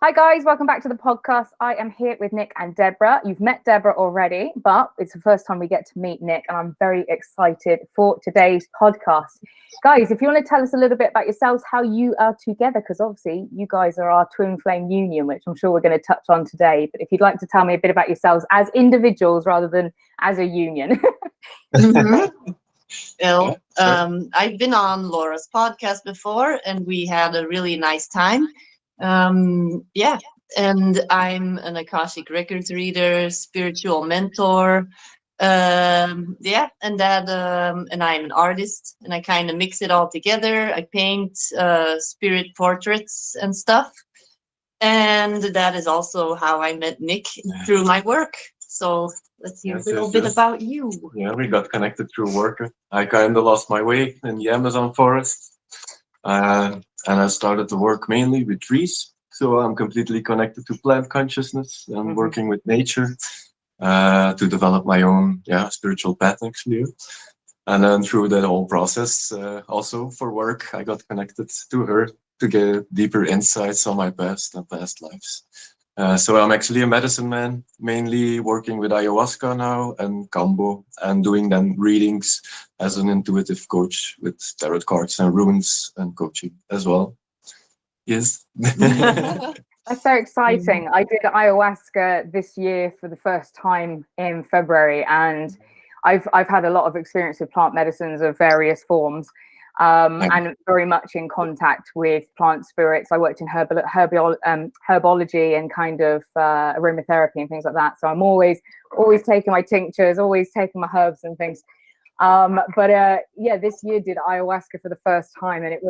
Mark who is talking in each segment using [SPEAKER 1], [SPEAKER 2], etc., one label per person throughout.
[SPEAKER 1] Hi guys, welcome back to the podcast. I am here with Nick and Debra. You've met Debra already, but it's the first time we get to meet Nick, and I'm very excited for today's podcast. Guys, if you want to tell us a little bit about yourselves, how you are together, because obviously you guys are our twin flame union, which I'm sure we're going to touch on today. But if you'd like to tell me a bit about yourselves as individuals rather than as a union.
[SPEAKER 2] Well, I've been on Laura's podcast before, and we had a really nice time. And I'm an Akashic Records reader, spiritual mentor. And I'm an artist, and I kind of mix it all together. I paint spirit portraits and stuff. And that is also how I met Nick through my work. So let's hear a little bit about you.
[SPEAKER 3] Yeah, we got connected through work. I kind of lost my way in the Amazon forest. And I started to work mainly with trees. So I'm completely connected to plant consciousness and working with nature to develop my own spiritual path, actually. And then through that whole process, also for work, I got connected to her to get deeper insights on my past and past lives. So I'm actually a medicine man, mainly working with ayahuasca now and kambo, and doing then readings as an intuitive coach with tarot cards and runes and coaching as well. Yes.
[SPEAKER 1] That's so exciting. I did ayahuasca this year for the first time in February, and I've had a lot of experience with plant medicines of various forms. And very much in contact with plant spirits. I worked in herbology and kind of aromatherapy and things like that. So I'm always taking my tinctures, always taking my herbs and things. This year did ayahuasca for the first time, and it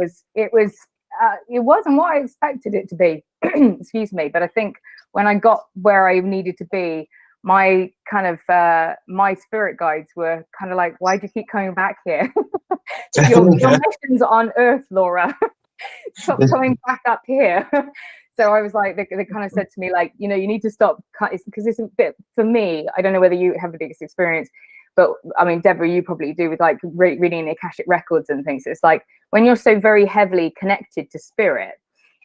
[SPEAKER 1] wasn't what I expected it to be. Excuse me, but I think when I got where I needed to be, my kind of my spirit guides were kind of like, why do you keep coming back here? your mission's on Earth, Laura. Stop coming back up here. So I was like, they kind of said to me, like, you need to stop, because it's a bit, for me, I don't know whether you have this experience, but I mean, Debra, you probably do with like reading the Akashic records and things. It's like when you're so very heavily connected to spirit,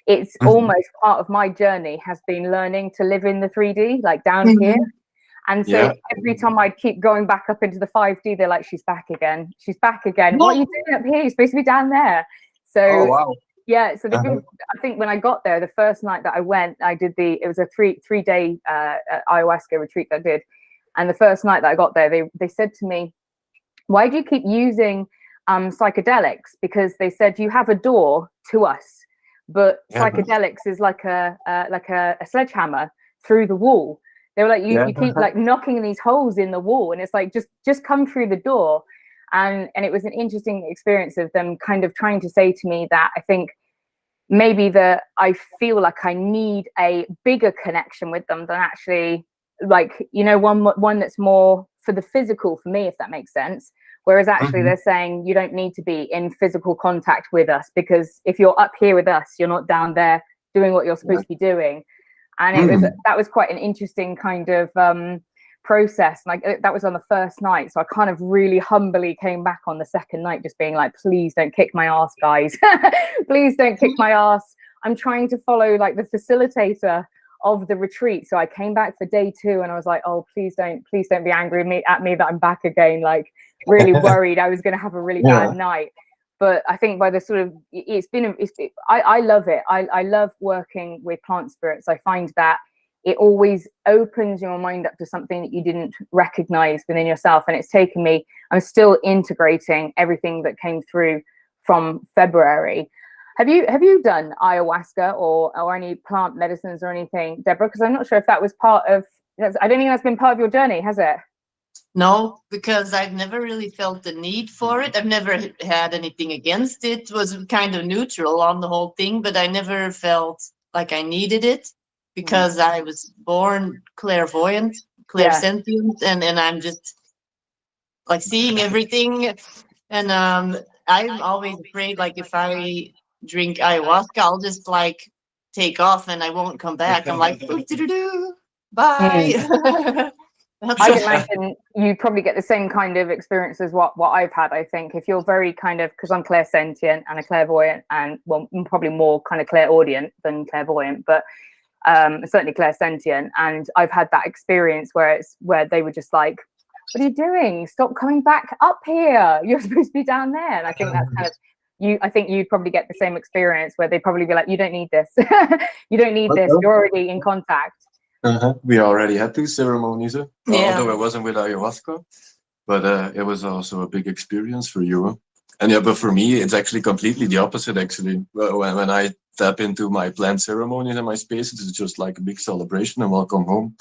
[SPEAKER 1] it's almost part of my journey has been learning to live in the 3D, like down here. And so every time I'd keep going back up into the 5D, they're like, she's back again. She's back again. What are you doing up here? You're supposed to be down there. So, So I think when I got there, the first night that I went, it was a three-day ayahuasca retreat that I did. And the first night that I got there, they said to me, why do you keep using psychedelics? Because they said, you have a door to us, but psychedelics is like a sledgehammer through the wall. They were like, you keep like knocking these holes in the wall, and it's like, just come through the door. And it was an interesting experience of them kind of trying to say to me that I think maybe I feel like I need a bigger connection with them than actually like, one that's more for the physical for me, if that makes sense. Whereas actually they're saying you don't need to be in physical contact with us, because if you're up here with us, you're not down there doing what you're supposed to be doing. And that was quite an interesting kind of process. Like that was on the first night. So I kind of really humbly came back on the second night, just being like, please don't kick my ass, guys. Please don't kick my ass. I'm trying to follow like the facilitator of the retreat. So I came back for day 2, and I was like, oh, please don't be angry at me that I'm back again. Like really worried I was going to have a really bad night. But I think by the sort of, I love it. I love working with plant spirits. I find that it always opens your mind up to something that you didn't recognize within yourself. And it's taken me, I'm still integrating everything that came through from February. Have you done ayahuasca or any plant medicines or anything, Debra? Because I'm not sure if that was part of, I don't think that's been part of your journey, has it?
[SPEAKER 2] No, because I've never really felt the need for it. I've never had anything against it. It was kind of neutral on the whole thing, but I never felt like I needed it because I was born clairvoyant, clairsentient, and I'm just like seeing everything. And I'm always afraid, like if I drink ayahuasca, I'll just like take off and I won't come back. I'm like, bye.
[SPEAKER 1] I can imagine you probably get the same kind of experience as what I've had. I think if you're very kind of, because I'm clairsentient and a clairvoyant, and well, I'm probably more kind of clairaudient than clairvoyant, but certainly clairsentient. And I've had that experience where they were just like, what are you doing? Stop coming back up here. You're supposed to be down there. And I think that's kind of I think you'd probably get the same experience where they'd probably be like, you don't need this. You don't need this. You're already in contact.
[SPEAKER 3] We already had 2 ceremonies,
[SPEAKER 2] Yeah.
[SPEAKER 3] although it wasn't with ayahuasca, but it was also a big experience for you. And yeah, but for me, it's actually completely the opposite, actually. When I tap into my plant ceremonies and my spaces, it's just like a big celebration and welcome home.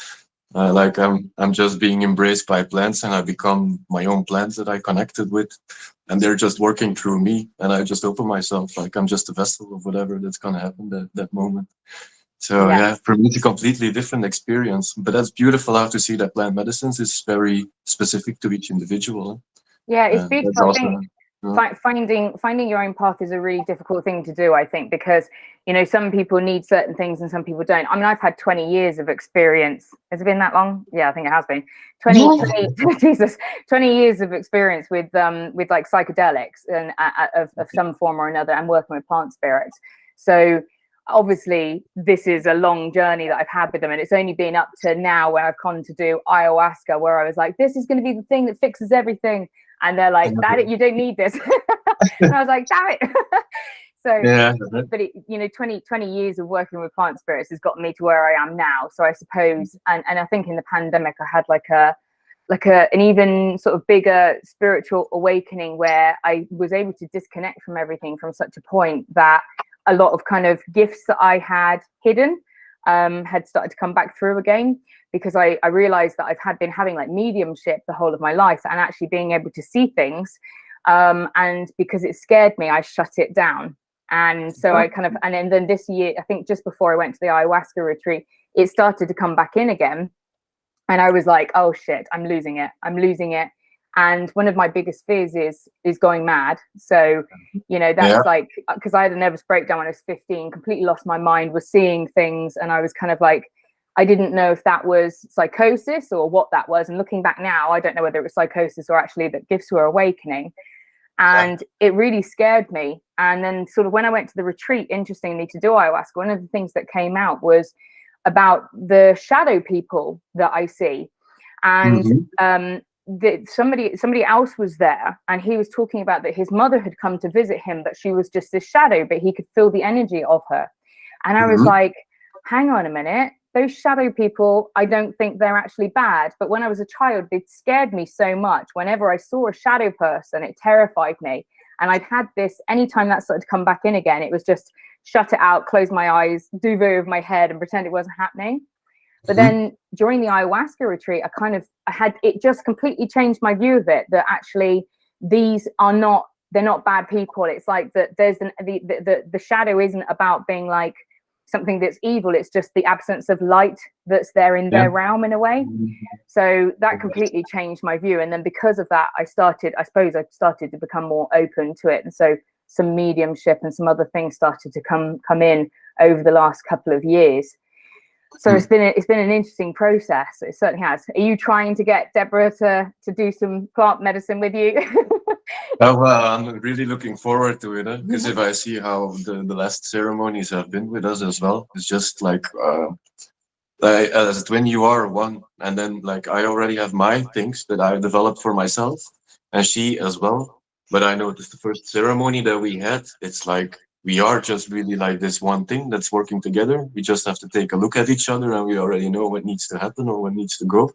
[SPEAKER 3] Like I'm just being embraced by plants, and I become my own plants that I connected with, and they're just working through me, and I just open myself, like I'm just a vessel of whatever that's gonna happen that moment. So yeah, for me it's a completely different experience, but that's beautiful how to see that plant medicines is very specific to each individual.
[SPEAKER 1] Yeah, it's beautiful. I think
[SPEAKER 3] Yeah.
[SPEAKER 1] finding your own path is a really difficult thing to do, I think, because some people need certain things and some people don't. I mean, I've had 20 years of experience. Has it been that long? Yeah, I think it has been 20 Jesus, 20 years of experience with like psychedelics and of some form or another, and working with plant spirits. So obviously this is a long journey that I've had with them, and it's only been up to now where I've gone to do ayahuasca, where I was like, this is going to be the thing that fixes everything. And they're like, that you don't need this. And I was like, damn it. So,
[SPEAKER 3] yeah.
[SPEAKER 1] But 20 years of working with plant spirits has gotten me to where I am now. So I suppose, and I think in the pandemic, I had an even sort of bigger spiritual awakening where I was able to disconnect from everything from such a point that a lot of kind of gifts that I had hidden had started to come back through again, because I realized that I've been having like mediumship the whole of my life and actually being able to see things. And because it scared me, I shut it down. And so I kind of, and then this year, I think just before I went to the ayahuasca retreat, it started to come back in again. And I was like, oh shit, I'm losing it. And one of my biggest fears is going mad. So, that's like, because I had a nervous breakdown when I was 15, completely lost my mind, was seeing things. And I was kind of like, I didn't know if that was psychosis or what that was. And looking back now, I don't know whether it was psychosis or actually that gifts were awakening. And it really scared me. And then sort of when I went to the retreat, interestingly, to do ayahuasca, one of the things that came out was about the shadow people that I see. And somebody else was there, and he was talking about that his mother had come to visit him, but she was just this shadow, but he could feel the energy of her. And I was like, hang on a minute, those shadow people, I don't think they're actually bad. But when I was a child, they scared me so much. Whenever I saw a shadow person, it terrified me. And I'd had this, anytime that started to come back in again, it was just shut it out, close my eyes, do very over my head and pretend it wasn't happening. But then during the ayahuasca retreat, it just completely changed my view of it, that actually they're not bad people. It's like that there's the shadow isn't about being like something that's evil. It's just the absence of light that's there in their realm in a way. So that completely changed my view. And then because of that, I started to become more open to it. And so some mediumship and some other things started to come in over the last couple of years. So it's been an interesting process. It certainly has. Are you trying to get Debra to do some plant medicine with you?
[SPEAKER 3] Oh, well, I'm really looking forward to it, because if I see how the last ceremonies have been with us as well, it's just like as a twin, you are one. And then like I already have my things that I developed for myself, and she as well. But I noticed the first ceremony that we had, it's like we are just really like this one thing that's working together. We just have to take a look at each other, and we already know what needs to happen or what needs to go.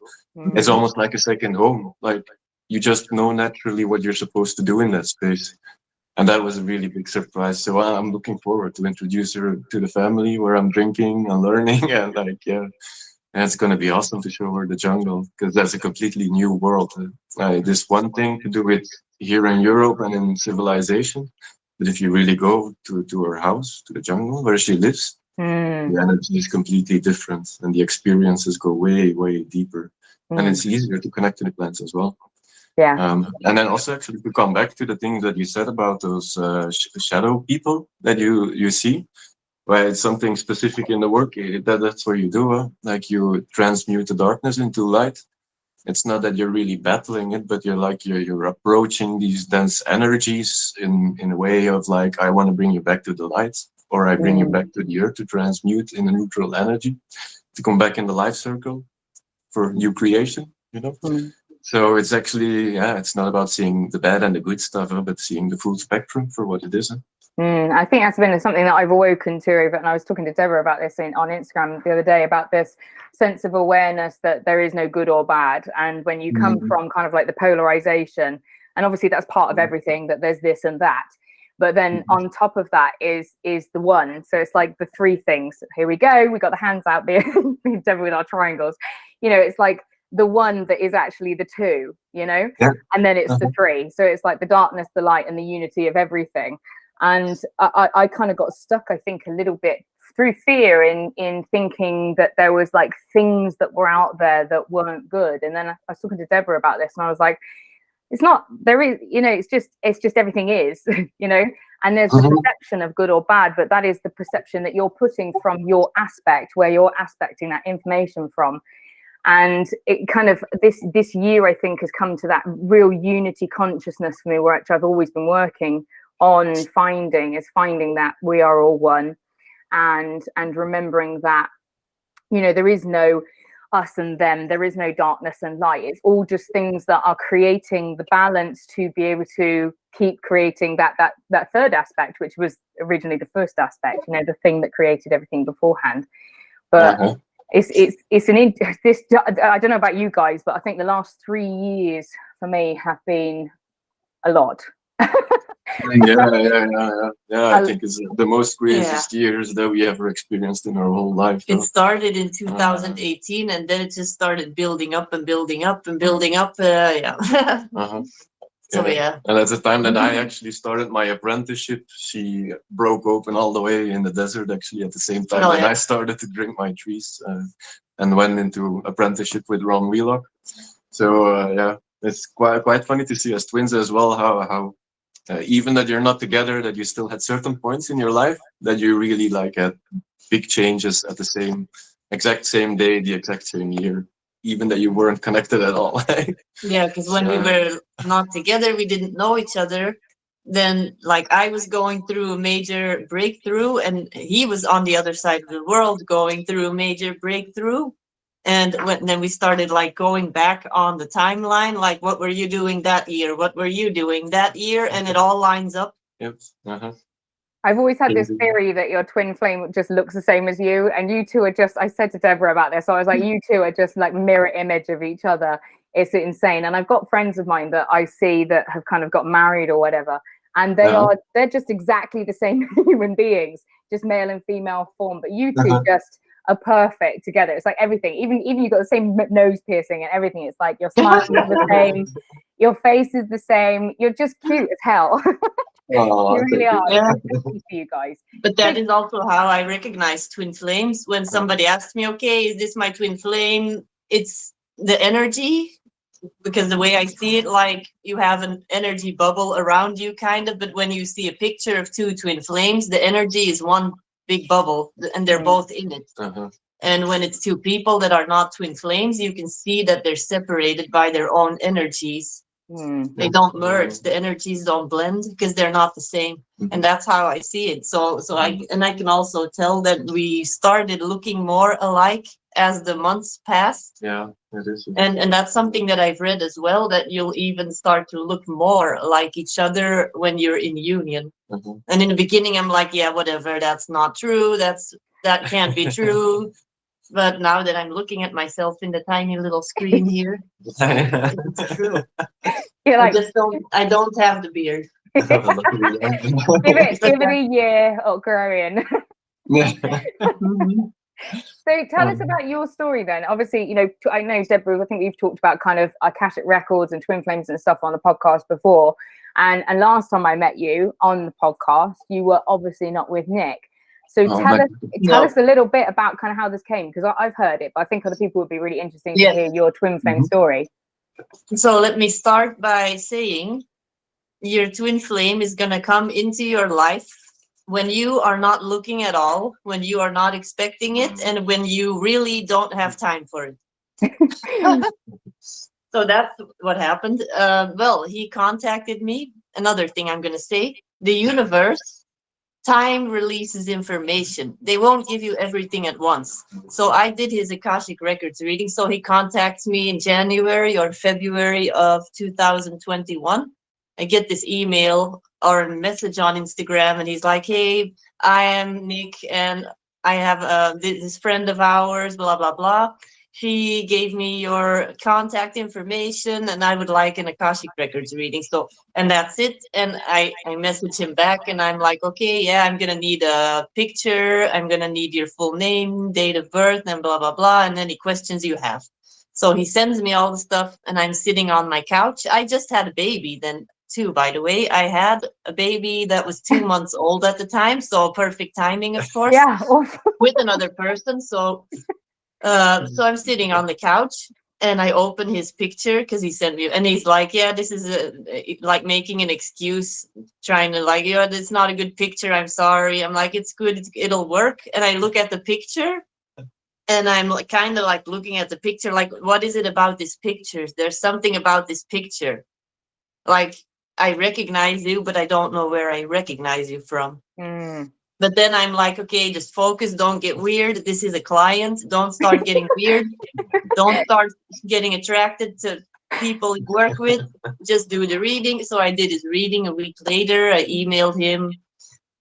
[SPEAKER 3] It's almost like a second home. Like you just know naturally what you're supposed to do in that space. And that was a really big surprise. So I'm looking forward to introduce her to the family where I'm drinking and learning. And like, yeah, and it's going to be awesome to show her the jungle, because that's a completely new world. This one thing to do with here in Europe and in civilization. But if you really go to her house, to the jungle where she lives, the energy is completely different, and the experiences go way, way deeper. And it's easier to connect to the plants as well.
[SPEAKER 1] Yeah.
[SPEAKER 3] And then also actually to come back to the things that you said about those shadow people that you see, where it's something specific in the work, that's what you do. Like you transmute the darkness into light. It's not that you're really battling it, but you're approaching these dense energies in a way of like, I want to bring you back to the light, or I bring you back to the earth to transmute in a neutral energy, to come back in the life circle for new creation, you know? So it's actually, it's not about seeing the bad and the good stuff, but seeing the full spectrum for what it is.
[SPEAKER 1] I think that's been something that I've awoken to over, and I was talking to Debra about this on Instagram the other day, about this sense of awareness that there is no good or bad. And when you come from kind of like the polarization, and obviously that's part of everything, that there's this and that, but then on top of that is the one. So it's like the three things. Here we go. We got the hands out there, Debra with our triangles. You know, it's like the one that is actually the two, you know, and then it's the three. So it's like the darkness, the light, and the unity of everything. And I kind of got stuck, I think, a little bit through fear in thinking that there was like things that were out there that weren't good. And then I was talking to Debra about this, and I was like, it's not, there is, you know, it's just everything is, you know, and there's the perception of good or bad, but that is the perception that you're putting from your aspect, where you're aspecting that information from. And it kind of, this year, I think, has come to that real unity consciousness for me, which I've always been working on finding that we are all one, and remembering that, you know, there is no us and them, there is no darkness and light. It's all just things that are creating the balance to be able to keep creating that third aspect, which was originally the first aspect, you know, the thing that created everything beforehand. But it's I don't know about you guys, but I think the last 3 years for me have been a lot.
[SPEAKER 3] I think it's the most craziest years that we ever experienced in our whole life.
[SPEAKER 2] It started in 2018, and then it just started building up and building up and building up. So and
[SPEAKER 3] at the time that I actually started my apprenticeship, she broke open all the way in the desert, actually at the same time that I started to drink my trees, and went into apprenticeship with Ron Wheelock. So it's quite funny to see as twins as well, how even that you're not together, that you still had certain points in your life that you really like had big changes at the exact same day, the exact same year, even that you weren't connected at all.
[SPEAKER 2] Yeah, because when we were not together, we didn't know each other. Then, like, I was going through a major breakthrough, and he was on the other side of the world going through a major breakthrough. And then we started like going back on the timeline, like, what were you doing that year? What were you doing that year? And it all lines up.
[SPEAKER 3] Yep.
[SPEAKER 1] I've always had this theory that your twin flame just looks the same as you, and you two are just, I said to Debra about this, so I was like, you two are just like mirror image of each other. It's insane. And I've got friends of mine that I see that have kind of got married or whatever, and they're just exactly the same human beings, just male and female form. But you two just are perfect together. It's like everything, even you've got the same nose piercing and everything. It's like your smile is the same, your face is the same, you're just cute as hell.
[SPEAKER 3] Oh,
[SPEAKER 1] you really are.
[SPEAKER 2] Yeah.
[SPEAKER 1] For you guys.
[SPEAKER 2] But that is also how I recognize twin flames. When somebody asks me, okay, is this my twin flame? It's the energy, because the way I see it, like, you have an energy bubble around you, kind of. But when you see a picture of two twin flames, the energy is one big bubble, and they're both in it. And when it's two people that are not twin flames, you can see that they're separated by their own energies. They don't merge, the energies don't blend, because they're not the same. And that's how I see it. So I can also tell that we started looking more alike as the months passed.
[SPEAKER 3] Yeah, it is.
[SPEAKER 2] And that's something that I've read as well, that you'll even start to look more like each other when you're in union. And in the beginning, I'm like, yeah, whatever, that's not true, that can't be true. But now that I'm looking at myself in the tiny little screen here, it's true.
[SPEAKER 1] You're like,
[SPEAKER 2] I don't have the beard.
[SPEAKER 1] give it a year of growing. So tell us about your story then. Obviously, you know, I know, Debra, I think we've talked about kind of Akashic Records and Twin Flames and stuff on the podcast before. And last time I met you on the podcast, you were obviously not with Nick. So tell us a little bit about kind of how this came, because I've heard it, but I think other people would be really interested to hear your twin flame story.
[SPEAKER 2] So let me start by saying your twin flame is going to come into your life when you are not looking at all, when you are not expecting it, and when you really don't have time for it. So that's what happened. Well, he contacted me. Another thing I'm going to say, the universe time releases information. They won't give you everything at once. So I did his Akashic Records reading. So he contacts me in January or February of 2021. I get this email or a message on Instagram, and he's like, "Hey, I am Nick, and I have this friend of ours, blah, blah, blah. She gave me your contact information, and I would like an Akashic Records reading." So, and that's it. And I message him back, and I'm like, "Okay, yeah, I'm gonna need a picture. I'm gonna need your full name, date of birth, and blah, blah, blah, and any questions you have." So he sends me all the stuff, and I'm sitting on my couch. I just had a baby then too, by the way. I had a baby that was 2 months old at the time, so perfect timing, of course.
[SPEAKER 1] Yeah, awesome.
[SPEAKER 2] With another person. So so I'm sitting on the couch, and I open his picture because he sent me, and he's like, "Yeah, this is like making an excuse, trying to like, yeah, it's not a good picture. I'm sorry." I'm like, "It's good. It'll work." And I look at the picture, and I'm like, kind of like looking at the picture, like, what is it about this picture? There's something about this picture. Like, I recognize you, but I don't know where I recognize you from. But then I'm like, okay, just focus. Don't get weird. This is a client. Don't start getting weird. Don't start getting attracted to people you work with. Just do the reading. So I did his reading. A week later, I emailed him,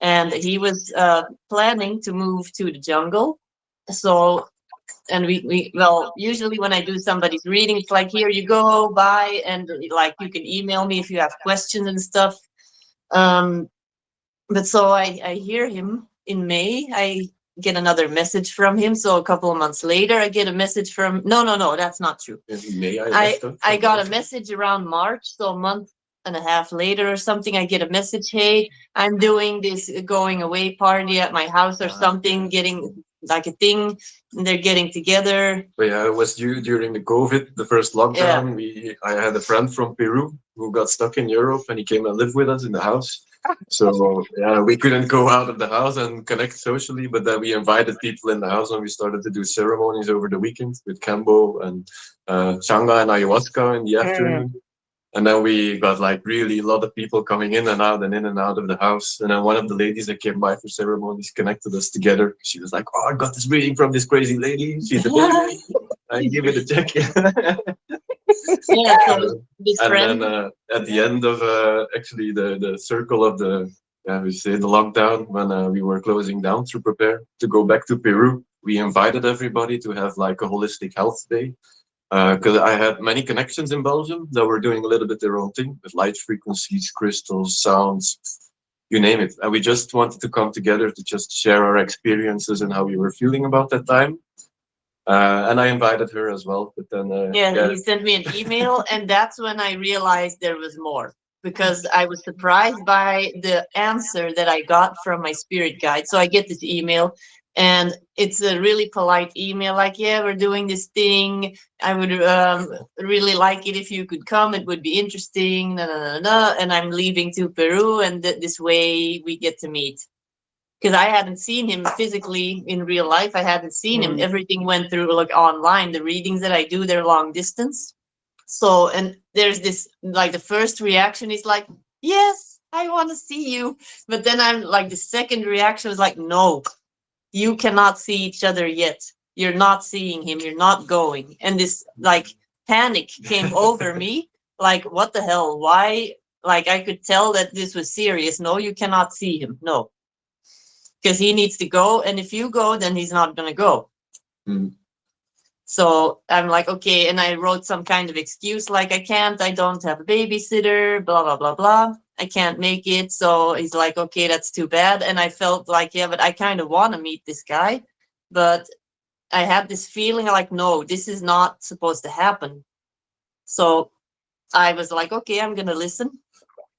[SPEAKER 2] and he was planning to move to the jungle. So, and we well, usually when I do somebody's reading, it's like, here you go, bye. And like, you can email me if you have questions and stuff. But so I hear him in May. I get another message from him. So a couple of months later, I get a message from, no, that's not true.
[SPEAKER 3] In May,
[SPEAKER 2] I got a message around March. So a month and a half later or something, I get a message, "Hey, I'm doing this going away party at my house or something, getting like a thing, and they're getting together."
[SPEAKER 3] But yeah, it was during the COVID, the first lockdown. I had a friend from Peru who got stuck in Europe, and he came and lived with us in the house. So yeah, we couldn't go out of the house and connect socially, but then we invited people in the house, and we started to do ceremonies over the weekend with Kambo and Changa and ayahuasca in the afternoon. And then we got like really a lot of people coming in and out of the house. And then one of the ladies that came by for ceremonies connected us together. She was like, "Oh, I got this reading from this crazy lady. She's a baby." I give it a check.
[SPEAKER 2] Yeah, so this
[SPEAKER 3] And
[SPEAKER 2] friend.
[SPEAKER 3] then at the end of actually the circle of the lockdown, when we were closing down to prepare to go back to Peru, we invited everybody to have like a holistic health day. Because I had many connections in Belgium that were doing a little bit their own thing with light frequencies, crystals, sounds, you name it. And we just wanted to come together to just share our experiences and how we were feeling about that time. And I invited her as well. But then
[SPEAKER 2] He sent me an email, and that's when I realized there was more, because I was surprised by the answer that I got from my spirit guide. So I get this email, and it's a really polite email, like, "Yeah, we're doing this thing. I would really like it if you could come. It would be interesting. And I'm leaving to Peru, and this way we get to meet." Because I hadn't seen him physically in real life. I hadn't seen him. Everything went through like online. The readings that I do, they're long distance. So, and there's this, like, the first reaction is like, "Yes, I want to see you." But then I'm like, the second reaction was like, "No, you cannot see each other yet. You're not seeing him. You're not going." And this like panic came over me. Like, what the hell? Why? Like, I could tell that this was serious. "No, you cannot see him. No. Because he needs to go. And if you go, then he's not going to go." So I'm like, okay. And I wrote some kind of excuse, like, I don't have a babysitter, blah, blah, blah, blah. I can't make it. So he's like, okay, that's too bad. And I felt like, yeah, but I kind of want to meet this guy. But I had this feeling like, no, this is not supposed to happen. So I was like, okay, I'm going to listen.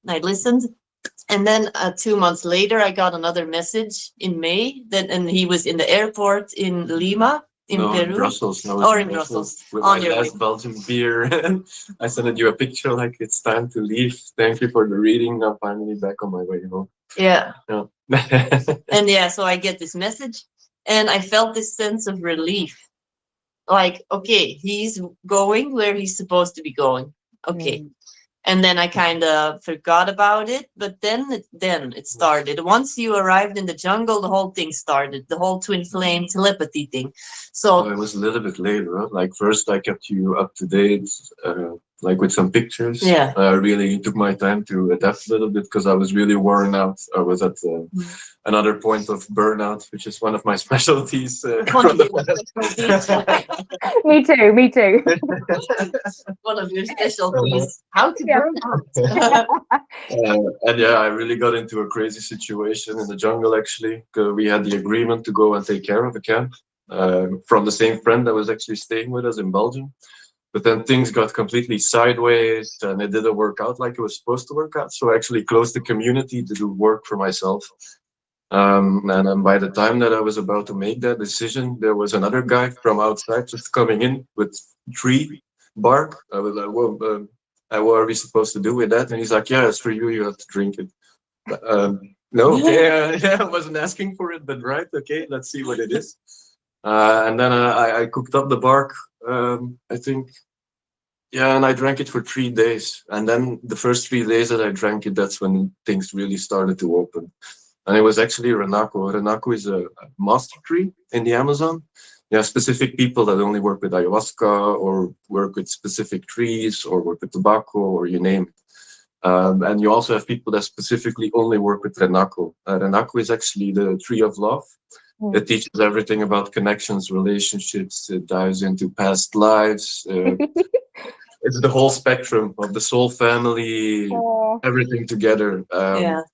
[SPEAKER 2] I listened. And then 2 months later, I got another message in May and he was in the airport in Lima, in Peru.
[SPEAKER 3] In Brussels. No,
[SPEAKER 2] or in Brussels.
[SPEAKER 3] With
[SPEAKER 2] on
[SPEAKER 3] my
[SPEAKER 2] your
[SPEAKER 3] last
[SPEAKER 2] way.
[SPEAKER 3] Belgian beer. I sent you a picture like, "It's time to leave. Thank you for the reading. I'm finally back on my way home."
[SPEAKER 2] Yeah.
[SPEAKER 3] Yeah.
[SPEAKER 2] And yeah, so I get this message and I felt this sense of relief. Like, okay, he's going where he's supposed to be going. Okay. And then I kind of forgot about it, but then it started. Once you arrived in the jungle, the whole thing started, the whole twin flame telepathy thing. So
[SPEAKER 3] it was a little bit later, huh? Like first I kept you up to date, like with some pictures.
[SPEAKER 2] Yeah.
[SPEAKER 3] I really took my time to adapt a little bit because I was really worn out. I was at another point of burnout, which is one of my specialties. From the
[SPEAKER 1] Me too.
[SPEAKER 2] One of your specialties, how to burn out.
[SPEAKER 3] And yeah, I really got into a crazy situation in the jungle actually. We had the agreement to go and take care of the camp from the same friend that was actually staying with us in Belgium. But then things got completely sideways and it didn't work out like it was supposed to work out. So I actually closed the community to do work for myself. And then by the time that I was about to make that decision, there was another guy from outside just coming in with tree bark. I was like, well, what are we supposed to do with that? And he's like, yeah, it's for you. You have to drink it. No, okay, yeah, I wasn't asking for it, but right, okay, let's see what it is. And then I cooked up the bark, I think. Yeah, and I drank it for 3 days. And then the first 3 days that I drank it, that's when things really started to open. And it was actually Renako. Renako is a master tree in the Amazon. You have specific people that only work with ayahuasca or work with specific trees or work with tobacco or you name it. And you also have people that specifically only work with Renako. Renako is actually the tree of love. It teaches everything about connections, relationships. It dives into past lives. It's the whole spectrum of the soul family, everything together.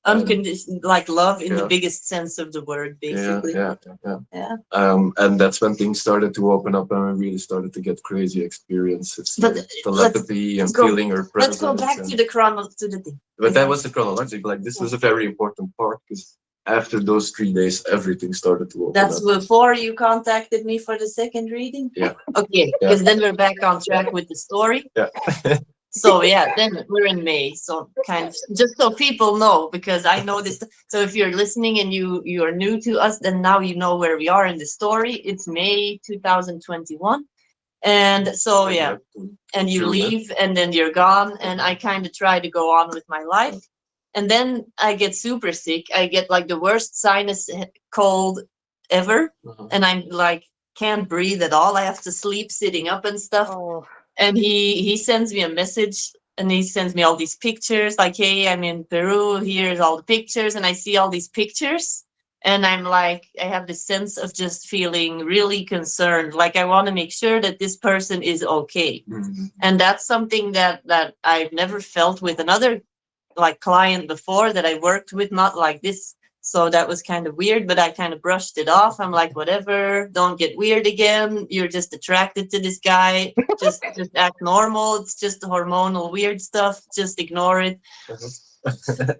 [SPEAKER 2] Unconditional, like love in the biggest sense of the word, basically.
[SPEAKER 3] Yeah. And that's when things started to open up and I really started to get crazy experiences.
[SPEAKER 2] But
[SPEAKER 3] telepathy and feeling her presence.
[SPEAKER 2] Let's go back to the thing.
[SPEAKER 3] But that was the chronological. Like this was a very important part because after those 3 days, everything started to open
[SPEAKER 2] That's
[SPEAKER 3] up.
[SPEAKER 2] before you contacted me for the second reading?
[SPEAKER 3] Yeah.
[SPEAKER 2] Okay, because then we're back on track with the story.
[SPEAKER 3] Yeah.
[SPEAKER 2] So yeah, then we're in May. So kind of just so people know, because I know this. So if you're listening and you are new to us, then now you know where we are in the story. It's May 2021. And so yeah, and you leave and then you're gone. And I kind of try to go on with my life. And then I get super sick. I get like the worst sinus cold ever. And I'm like, can't breathe at all. I have to sleep sitting up and stuff. And he sends me a message and he sends me all these pictures like, hey, I'm in Peru. Here's all the pictures. And I see all these pictures. And I'm like, I have this sense of just feeling really concerned. Like I want to make sure that this person is okay. And that's something that I've never felt with another like client before that I worked with, not like this. So that was kind of weird, but I kind of brushed it off. I'm like, whatever, don't get weird again. You're just attracted to this guy. Just act normal. It's just the hormonal weird stuff. Just ignore it.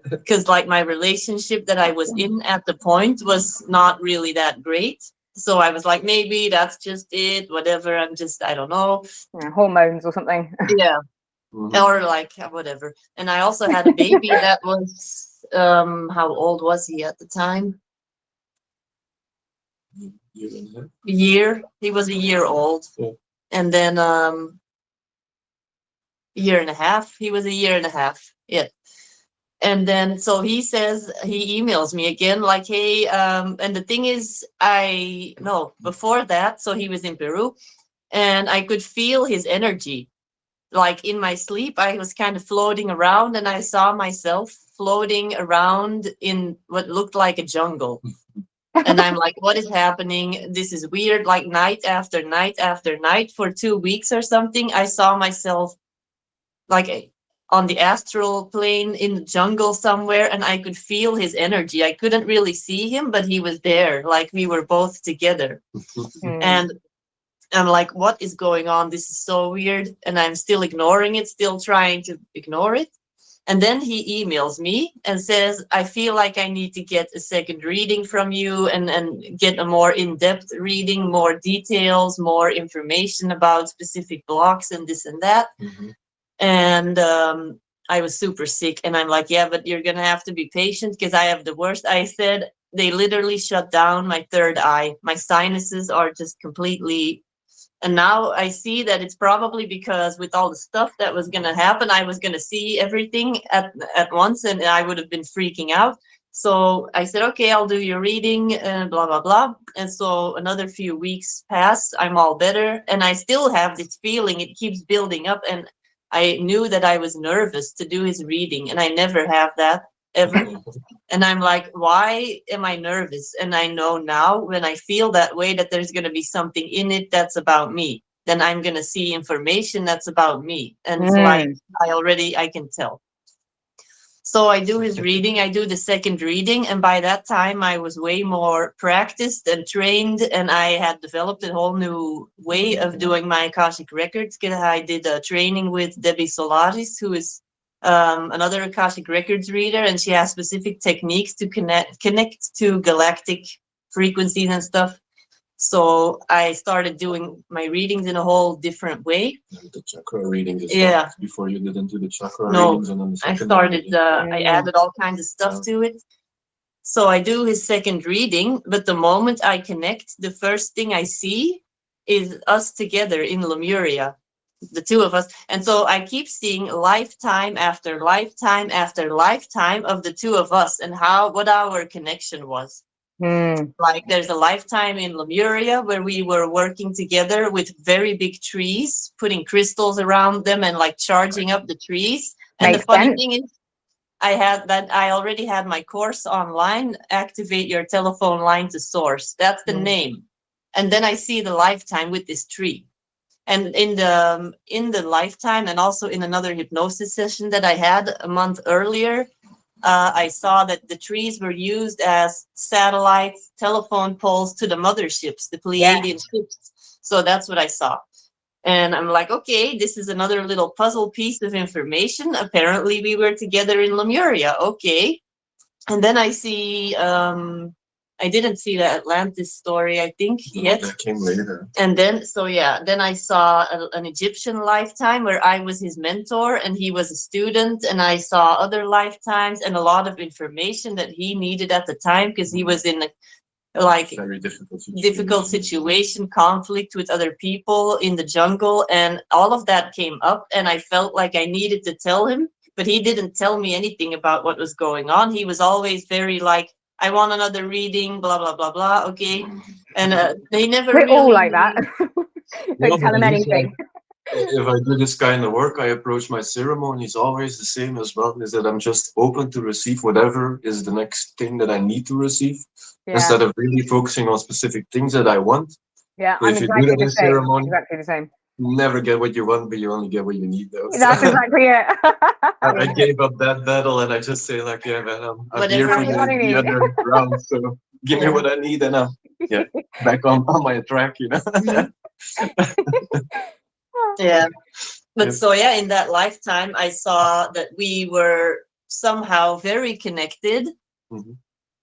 [SPEAKER 2] Because like my relationship that I was in at the point was not really that great. So I was like, maybe that's just it, whatever. I don't know.
[SPEAKER 1] Hormones or something.
[SPEAKER 2] Yeah. Or like whatever. And I also had a baby that was how old was he at the time? Year. He was a year old. And then year and a half. He was a year and a half. Yeah. And then so he emails me again like, hey, and the thing is before that, so he was in Peru and I could feel his energy. Like in my sleep, I was kind of floating around and I saw myself floating around in what looked like a jungle. And I'm like, what is happening? This is weird. Like night after night after night for 2 weeks or something, I saw myself like on the astral plane in the jungle somewhere and I could feel his energy. I couldn't really see him, but he was there. Like we were both together. And I'm like, what is going on? This is so weird. And I'm still ignoring it, still trying to ignore it. And then he emails me and says, I feel like I need to get a second reading from you and get a more in-depth reading, more details, more information about specific blocks and this and that. And I was super sick. And I'm like, yeah, but you're going to have to be patient because I have the worst. I said, they literally shut down my third eye. My sinuses are just completely And now I see that it's probably because with all the stuff that was going to happen, I was going to see everything at once, and I would have been freaking out. So I said, okay, I'll do your reading, and blah, blah, blah. And so another few weeks pass, I'm all better. And I still have this feeling, it keeps building up. And I knew that I was nervous to do his reading, and I never have that ever. And I'm like, why am I nervous? And I know now when I feel that way, that there's going to be something in it that's about me. Then I'm going to see information that's about me. And it's like, I can tell. So I do his reading, I do the second reading. And by that time, I was way more practiced and trained. And I had developed a whole new way of doing my Akashic records. I did a training with Debbie Solaris, who is another Akashic Records reader, and she has specific techniques to connect to galactic frequencies and stuff. So I started doing my readings in a whole different way.
[SPEAKER 3] The chakra readings, before you did into the chakra readings, and then the
[SPEAKER 2] I
[SPEAKER 3] second
[SPEAKER 2] started. I added all kinds of stuff to it. So I do his second reading, but the moment I connect, the first thing I see is us together in Lemuria, the two of us. And so I keep seeing lifetime after lifetime after lifetime of the two of us and what our connection was. Like there's a lifetime in Lemuria where we were working together with very big trees, putting crystals around them and like charging up the trees. And the funny thing is, I already had my course online, Activate Your Telephone Line to Source. That's the name. And then I see the lifetime with this tree. And in the lifetime, and also in another hypnosis session that I had a month earlier, I saw that the trees were used as satellites, telephone poles to the motherships, the Pleiadian ships. So that's what I saw. And I'm like, okay, this is another little puzzle piece of information. Apparently we were together in Lemuria. Okay. And then I see, I didn't see the Atlantis story, I think, yet.
[SPEAKER 3] That came later.
[SPEAKER 2] And then, then I saw an Egyptian lifetime where I was his mentor and he was a student. And I saw other lifetimes and a lot of information that he needed at the time because he was in a
[SPEAKER 3] very
[SPEAKER 2] difficult situation, conflict with other people in the jungle. And all of that came up and I felt like I needed to tell him, but he didn't tell me anything about what was going on. He was always very like, I want another reading, blah, blah, blah, blah. Okay. And they never
[SPEAKER 1] We're
[SPEAKER 2] really
[SPEAKER 1] all like that. Don't tell him anything.
[SPEAKER 3] If I do this kind of work, I approach my ceremonies always the same as well, is that I'm just open to receive whatever is the next thing that I need to receive, instead of really focusing on specific things that I want.
[SPEAKER 1] Yeah,
[SPEAKER 3] if
[SPEAKER 1] I'm
[SPEAKER 3] you
[SPEAKER 1] exactly
[SPEAKER 3] do that
[SPEAKER 1] the
[SPEAKER 3] in
[SPEAKER 1] same.
[SPEAKER 3] ceremony,
[SPEAKER 1] Exactly the same.
[SPEAKER 3] you never get what you want, but you only get what you need, though.
[SPEAKER 1] That's exactly it.
[SPEAKER 3] I gave up that battle, and I just say like, yeah, man, I'm here for the other round, so give me what I need, and I'm back on my track, you know.
[SPEAKER 2] But so in that lifetime, I saw that we were somehow very connected.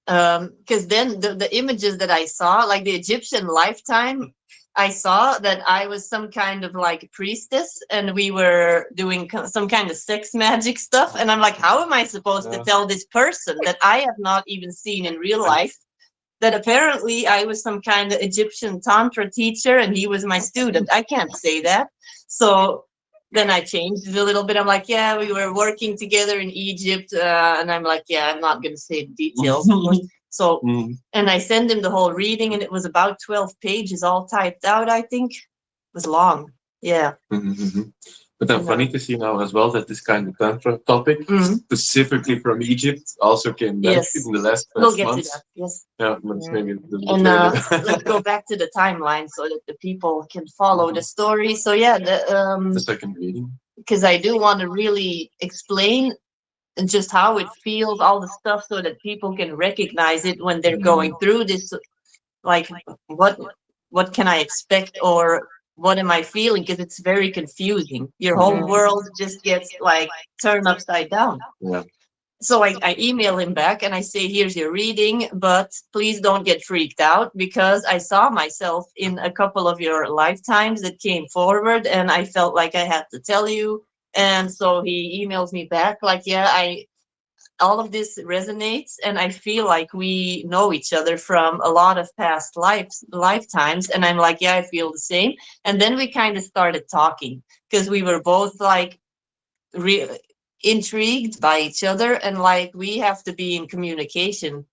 [SPEAKER 2] Because then the images that I saw, like the Egyptian lifetime, I saw that I was some kind of like priestess and we were doing some kind of sex magic stuff. And I'm like, how am I supposed to tell this person that I have not even seen in real life that apparently I was some kind of Egyptian tantra teacher and he was my student? I can't say that. So then I changed it a little bit. I'm like, yeah, we were working together in Egypt. And I'm like, yeah, I'm not going to say the details. So, and I sent him the whole reading and it was about 12 pages all typed out, I think. It was long. Yeah.
[SPEAKER 3] But then funny to see now as well that this kind of tantra topic, specifically from Egypt, also came back in the last
[SPEAKER 2] we'll get
[SPEAKER 3] months.
[SPEAKER 2] to that. Yes.
[SPEAKER 3] Yeah, maybe
[SPEAKER 2] and let's go back to the timeline so that the people can follow the story. So
[SPEAKER 3] the second reading.
[SPEAKER 2] Because I do want to really explain just how it feels, all the stuff, so that people can recognize it when they're going through this. Like, what can I expect, or what am I feeling? Because it's very confusing. Your whole world just gets like turned upside down.
[SPEAKER 3] Yeah.
[SPEAKER 2] So I email him back and I say, here's your reading, but please don't get freaked out because I saw myself in a couple of your lifetimes that came forward and I felt like I had to tell you. And so he emails me back like, all of this resonates, and I feel like we know each other from a lot of past lifetimes. And I'm like, yeah, I feel the same. And then we kind of started talking because we were both like intrigued by each other, and like we have to be in communication.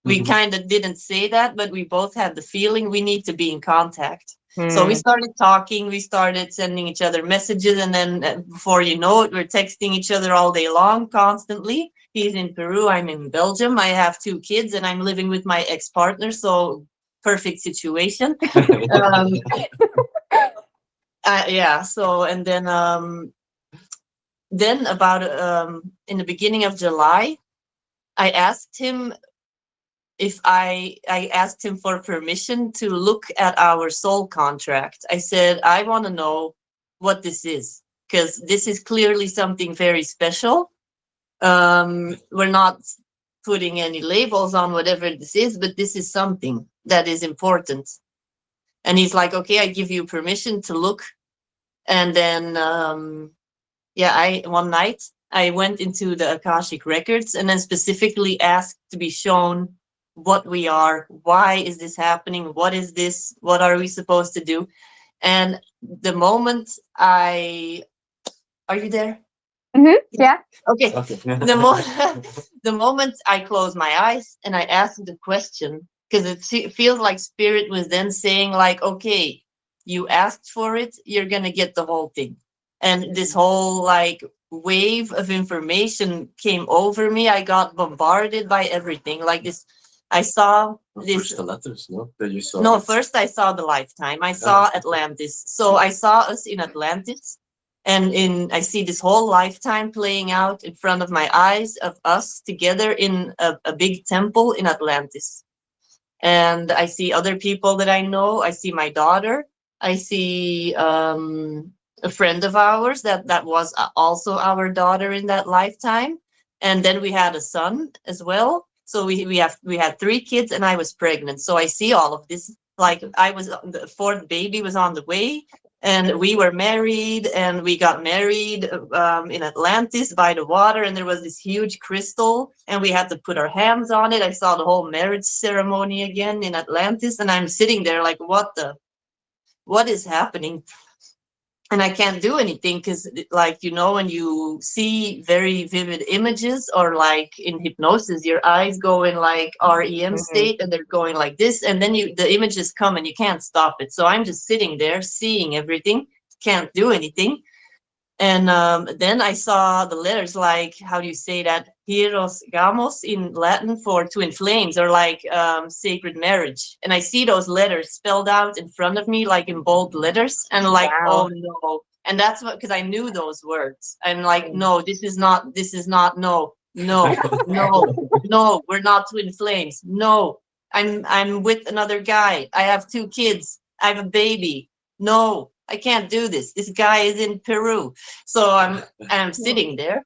[SPEAKER 2] We kind of didn't say that, but we both had the feeling we need to be in contact. So we started talking, we started sending each other messages, and then before you know it, we're texting each other all day long, constantly. He's in Peru, I'm in Belgium. I have 2 kids, and I'm living with my ex-partner, so perfect situation. Yeah, so, and then about in the beginning of July, I asked him if I asked him for permission to look at our soul contract. I said, I want to know what this is, because this is clearly something very special. We're not putting any labels on whatever this is, but this is something that is important. And he's like, okay, I give you permission to look. And then, yeah, one night I went into the Akashic records and then specifically asked to be shown what we are, why is this happening, what is this, what are we supposed to do. And the moment are you there?
[SPEAKER 1] Yeah.
[SPEAKER 2] Okay. The moment I closed my eyes and I asked the question, because it feels like spirit was then saying like, okay, you asked for it, you're gonna get the whole thing. And this whole like wave of information came over me. I got bombarded by everything. Like this, I saw this.
[SPEAKER 3] First the letters, no? That you saw.
[SPEAKER 2] No, first I saw the lifetime. I saw Atlantis. So I saw us in Atlantis, and I see this whole lifetime playing out in front of my eyes of us together in a big temple in Atlantis. And I see other people that I know. I see my daughter. I see a friend of ours that was also our daughter in that lifetime. And then we had a son as well. So we had 3 kids, and I was pregnant. So I see all of this. Like the 4th baby was on the way, and we were married, and we got married in Atlantis by the water, and there was this huge crystal, and we had to put our hands on it. I saw the whole marriage ceremony again in Atlantis, and I'm sitting there like, what is happening? And I can't do anything because, like, you know, when you see very vivid images or like in hypnosis, your eyes go in like REM state, and they're going like this, and then the images come and you can't stop it. So I'm just sitting there seeing everything, can't do anything. And then I saw the letters, like, how do you say that? Hieros Gamos in Latin for twin flames, or like sacred marriage. And I see those letters spelled out in front of me, like in bold letters. And like, wow. Oh no. And that's what, because I knew those words. I'm like, no, this is not, no, no, we're not twin flames. No, I'm with another guy. I have 2 kids. I have a baby. No, I can't do this. This guy is in Peru. So I'm sitting there,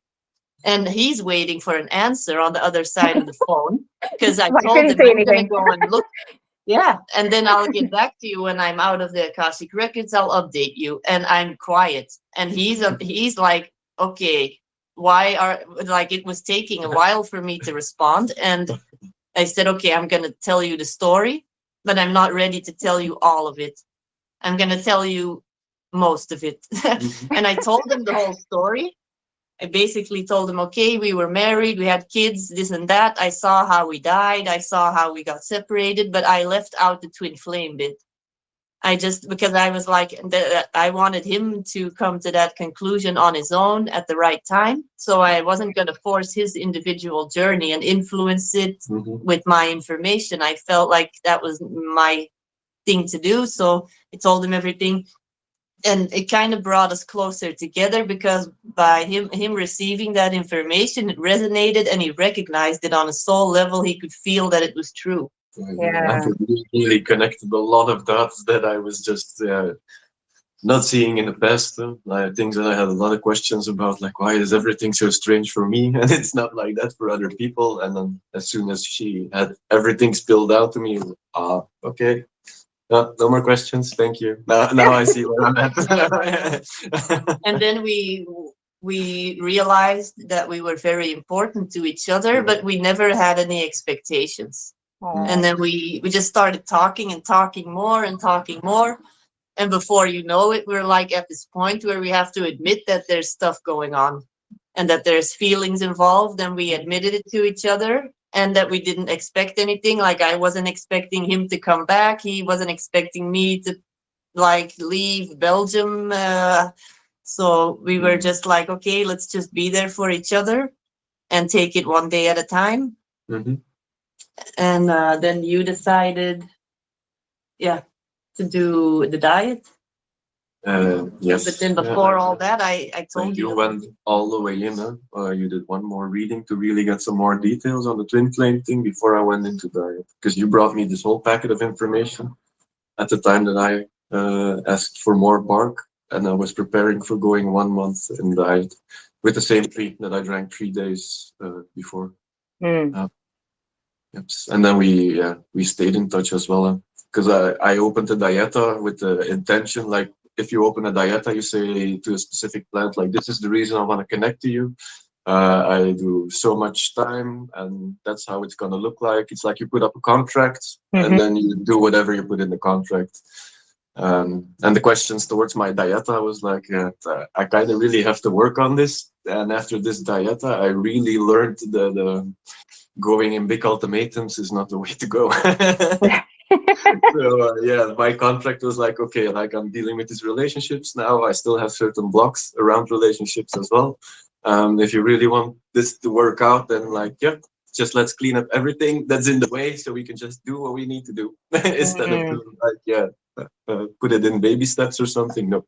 [SPEAKER 2] and he's waiting for an answer on the other side of the phone, because I told him I'm going to go and look. Yeah. And then I'll get back to you when I'm out of the Akashic records. I'll update you. And I'm quiet. And he's like, okay, like, it was taking a while for me to respond. And I said, okay, I'm going to tell you the story, but I'm not ready to tell you all of it. I'm going to tell you most of it. And I told him the whole story. I basically told him, okay, we were married, we had kids, this and that. I saw how we died. I saw how we got separated, but I left out the twin flame bit. Because I was like, I wanted him to come to that conclusion on his own at the right time. So I wasn't going to force his individual journey and influence it with my information. I felt like that was my thing to do. So I told him everything. And it kind of brought us closer together, because by him receiving that information, it resonated, and he recognized it on a soul level. He could feel that it was true.
[SPEAKER 3] Yeah. I really connected a lot of dots that I was just not seeing in the past. Things that I had a lot of questions about, like, why is everything so strange for me? And it's not like that for other people. And then as soon as she had everything spilled out to me, okay. No more questions. Thank you. Now I see where I'm at.
[SPEAKER 2] And then we we realized that we were very important to each other, but we never had any expectations. And then we just started talking and talking more and talking more. And before you know it, we're like at this point where we have to admit that there's stuff going on and that there's feelings involved, and we admitted it to each other, and that we didn't expect anything. Like, I wasn't expecting him to come back. He wasn't expecting me to like leave Belgium. So we were just like, okay, let's just be there for each other and take it one day at a time.
[SPEAKER 3] Mm-hmm.
[SPEAKER 2] And then you decided, to do the diet.
[SPEAKER 3] Yes.
[SPEAKER 2] But then before all that, I told
[SPEAKER 3] you went all the way in. You did one more reading to really get some more details on the twin flame thing before I went into diet. Because you brought me this whole packet of information at the time that I asked for more bark, and I was preparing for going 1 month in diet with the same tree that I drank 3 days before. Yep. And then we stayed in touch as well. Because I opened a dieta with the intention, like, if you open a dieta, you say to a specific plant, like, this is the reason I want to connect to you. I do so much time, and that's how it's going to look like. It's like you put up a contract, and then you do whatever you put in the contract. And the questions towards my dieta was like, I kind of really have to work on this. And after this dieta, I really learned the going in big ultimatums is not the way to go. So my contract was like, okay, like, I'm dealing with these relationships now. I still have certain blocks around relationships as well. If you really want this to work out, then like, just let's clean up everything that's in the way, so we can just do what we need to do instead of doing like, put it in baby steps or something. No,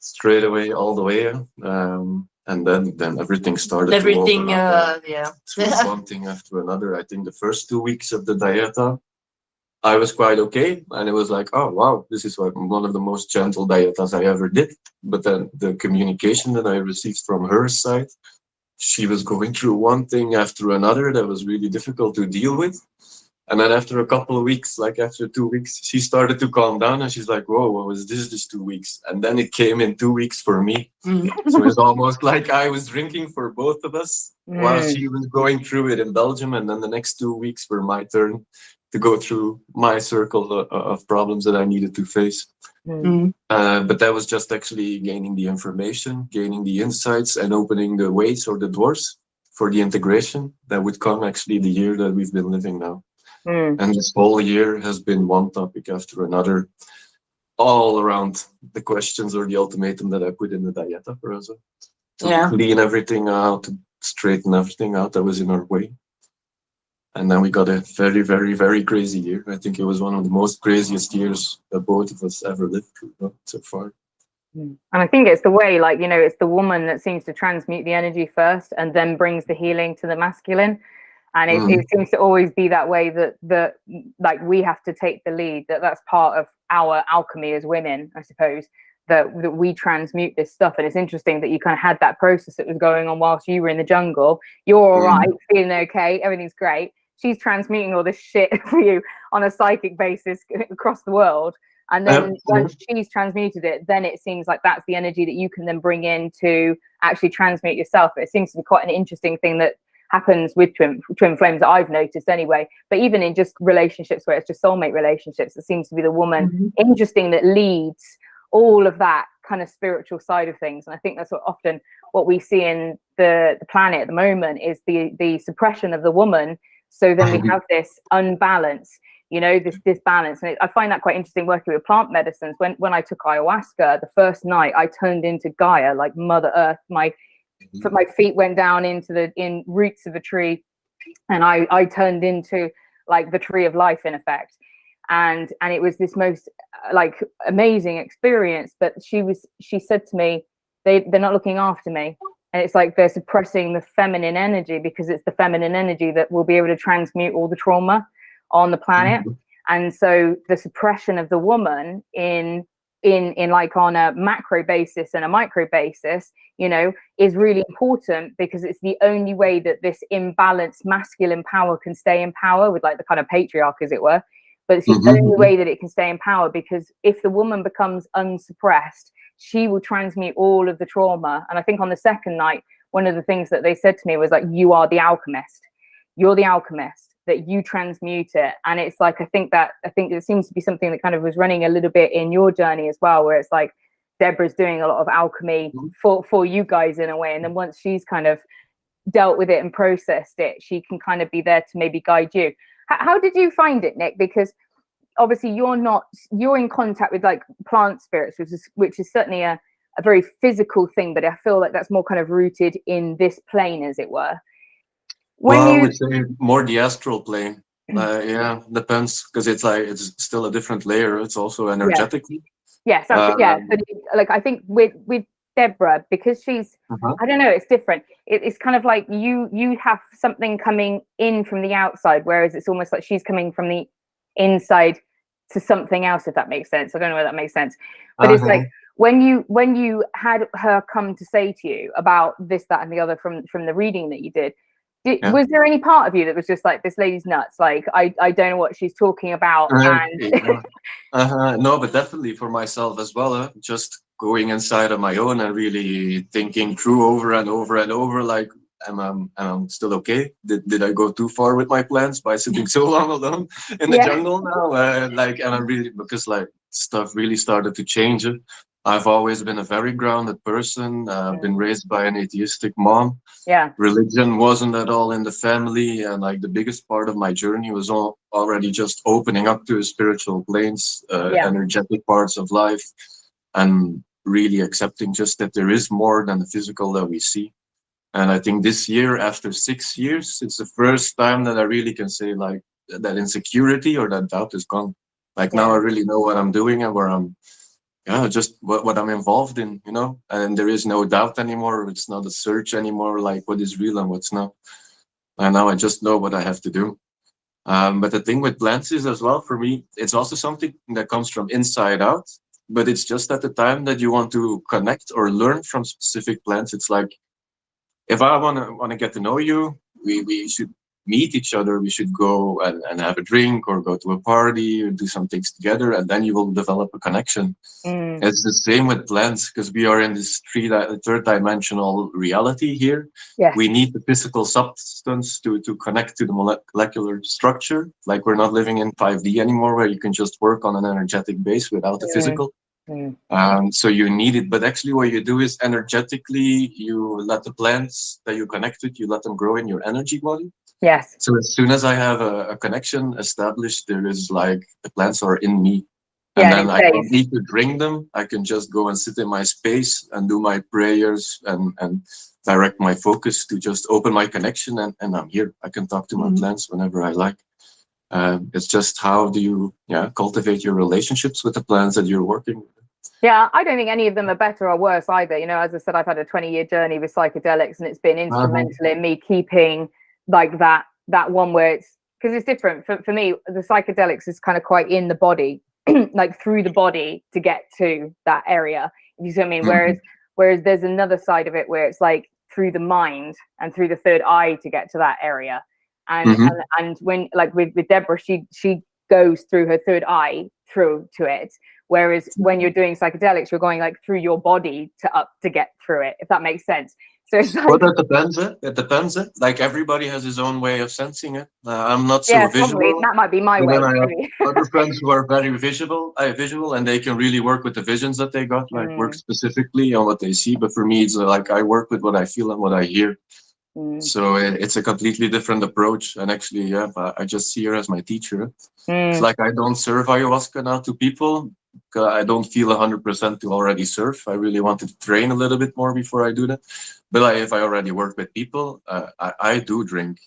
[SPEAKER 3] straight away, all the way. And then everything started.
[SPEAKER 2] Everything,
[SPEAKER 3] one thing after another. I think the first 2 weeks of the dieta, I was quite okay, and it was like, oh wow, this is one of the most gentle dietas I ever did. But then the communication that I received from her side, she was going through one thing after another that was really difficult to deal with. And then after a couple of weeks, like after 2 weeks, she started to calm down, and she's like, whoa, what was this 2 weeks? And then it came in 2 weeks for me. So it's almost like I was drinking for both of us while she was going through it in Belgium. And then the next 2 weeks were my turn to go through my circle of problems that I needed to face. But that was just actually gaining the information, gaining the insights, and opening the ways or the doors for the integration that would come actually the year that we've been living now. And this whole year has been one topic after another, all around the questions or the ultimatum that I put in the dieta for us. To clean everything out, to straighten everything out that was in our way. And then we got a very, very, very crazy year. I think it was one of the most craziest years that both of us ever lived through so far.
[SPEAKER 1] And I think it's the way, like, it's the woman that seems to transmute the energy first and then brings the healing to the masculine. And it seems to always be that way, that like, we have to take the lead, that's part of our alchemy as women, I suppose, that we transmute this stuff. And it's interesting that you kind of had that process that was going on whilst you were in the jungle. You're all right, feeling okay, everything's great. She's transmuting all this shit for you on a psychic basis across the world. And then once she's transmuted it, then it seems like that's the energy that you can then bring in to actually transmute yourself. It seems to be quite an interesting thing that happens with twin flames that I've noticed anyway. But even in just relationships where it's just soulmate relationships, it seems to be the woman, interesting, that leads all of that kind of spiritual side of things. And I think that's what we see in the planet at the moment is the suppression of the woman. So then we have this unbalance, this balance. And I find that quite interesting working with plant medicines. When I took ayahuasca, the first night I turned into Gaia, like Mother Earth. My feet went down into the roots of a tree, and I turned into like the tree of life in effect. And it was this most like amazing experience. But she said to me, they're not looking after me. And it's like they're suppressing the feminine energy, because it's the feminine energy that will be able to transmute all the trauma on the planet. And so the suppression of the woman in like on a macro basis and a micro basis, is really important, because it's the only way that this imbalanced masculine power can stay in power with like the kind of patriarch, as it were, but it's the only way that it can stay in power, because if the woman becomes unsuppressed, she will transmute all of the trauma. And I think on the second night, one of the things that they said to me was like, you are the alchemist. You're the alchemist, that you transmute it. And it's like, I think it seems to be something that kind of was running a little bit in your journey as well, where it's like Debra's doing a lot of alchemy for you guys in a way. And then once she's kind of dealt with it and processed it, she can kind of be there to maybe guide you. How did you find it, Nick? Because obviously you're in contact with like plant spirits, which is certainly a very physical thing, but I feel like that's more kind of rooted in this plane, as it were.
[SPEAKER 3] I would say more the astral plane. Yeah, depends, because it's still a different layer. It's also energetically.
[SPEAKER 1] Yes, absolutely. But like I think with Debra, because she's I don't know, it's different. It's kind of like you have something coming in from the outside, whereas it's almost like she's coming from the inside to something else, if that makes sense. I don't know whether that makes sense, but it's like when you had her come to say to you about this, that, and the other from the reading that you did, was there any part of you that was just like, this lady's nuts, like I don't know what she's talking about?
[SPEAKER 3] No, but definitely for myself as well, just going inside of my own and really thinking through over and over and over, like, am I still okay? Did I go too far with my plans by sitting so long alone in the jungle now? And I'm really, because like stuff really started to change. I've always been a very grounded person. I've been raised by an atheistic mom. Religion wasn't at all in the family, and like the biggest part of my journey was already just opening up to spiritual planes, energetic parts of life, and really accepting just that there is more than the physical that we see. And I think this year, after 6 years, it's the first time that I really can say like that insecurity or that doubt is gone. Like now I really know what I'm doing and where I'm, just what I'm involved in, and there is no doubt anymore. It's not a search anymore, like what is real and what's not. And now I just know what I have to do. But the thing with plants is as well, for me, it's also something that comes from inside out, but it's just at the time that you want to connect or learn from specific plants. It's like, if I want to get to know you, we should meet each other. We should go and have a drink or go to a party or do some things together, and then you will develop a connection. It's the same with plants, because we are in this third dimensional reality here. We need the physical substance to connect to the molecular structure. Like we're not living in 5D anymore, where you can just work on an energetic base without the physical. So you need it, but actually what you do is energetically you let the plants that you connect with, you let them grow in your energy body. So as soon as I have a connection established, there is like the plants are in me, and then I don't need to drink them. I can just go and sit in my space and do my prayers and direct my focus to just open my connection, and I'm here. I can talk to my plants whenever I like. It's just how do you cultivate your relationships with the plants that you're working with.
[SPEAKER 1] I don't think any of them are better or worse either. As I said, I've had a 20-year journey with psychedelics, and it's been instrumental in me keeping like that one where it's, because it's different for me. The psychedelics is kind of quite in the body, like through the body to get to that area, if you see what I mean. Whereas there's another side of it where it's like through the mind and through the third eye to get to that area. And when like with Debra, she goes through her third eye through to it, whereas when you're doing psychedelics, you're going like through your body to get through it, if that makes sense. So it's like,
[SPEAKER 3] well, it depends. Like everybody has his own way of sensing it. I'm not so visual.
[SPEAKER 1] Probably, that might be my way.
[SPEAKER 3] I have other friends who are very visual, and they can really work with the visions that they got, like work specifically on what they see. But for me, it's like I work with what I feel and what I hear. So it's a completely different approach. And actually, I just see her as my teacher. It's like I don't serve ayahuasca now to people. I don't feel 100% to already serve. I really wanted to train a little bit more before I do that. But if I already work with people, I do drink.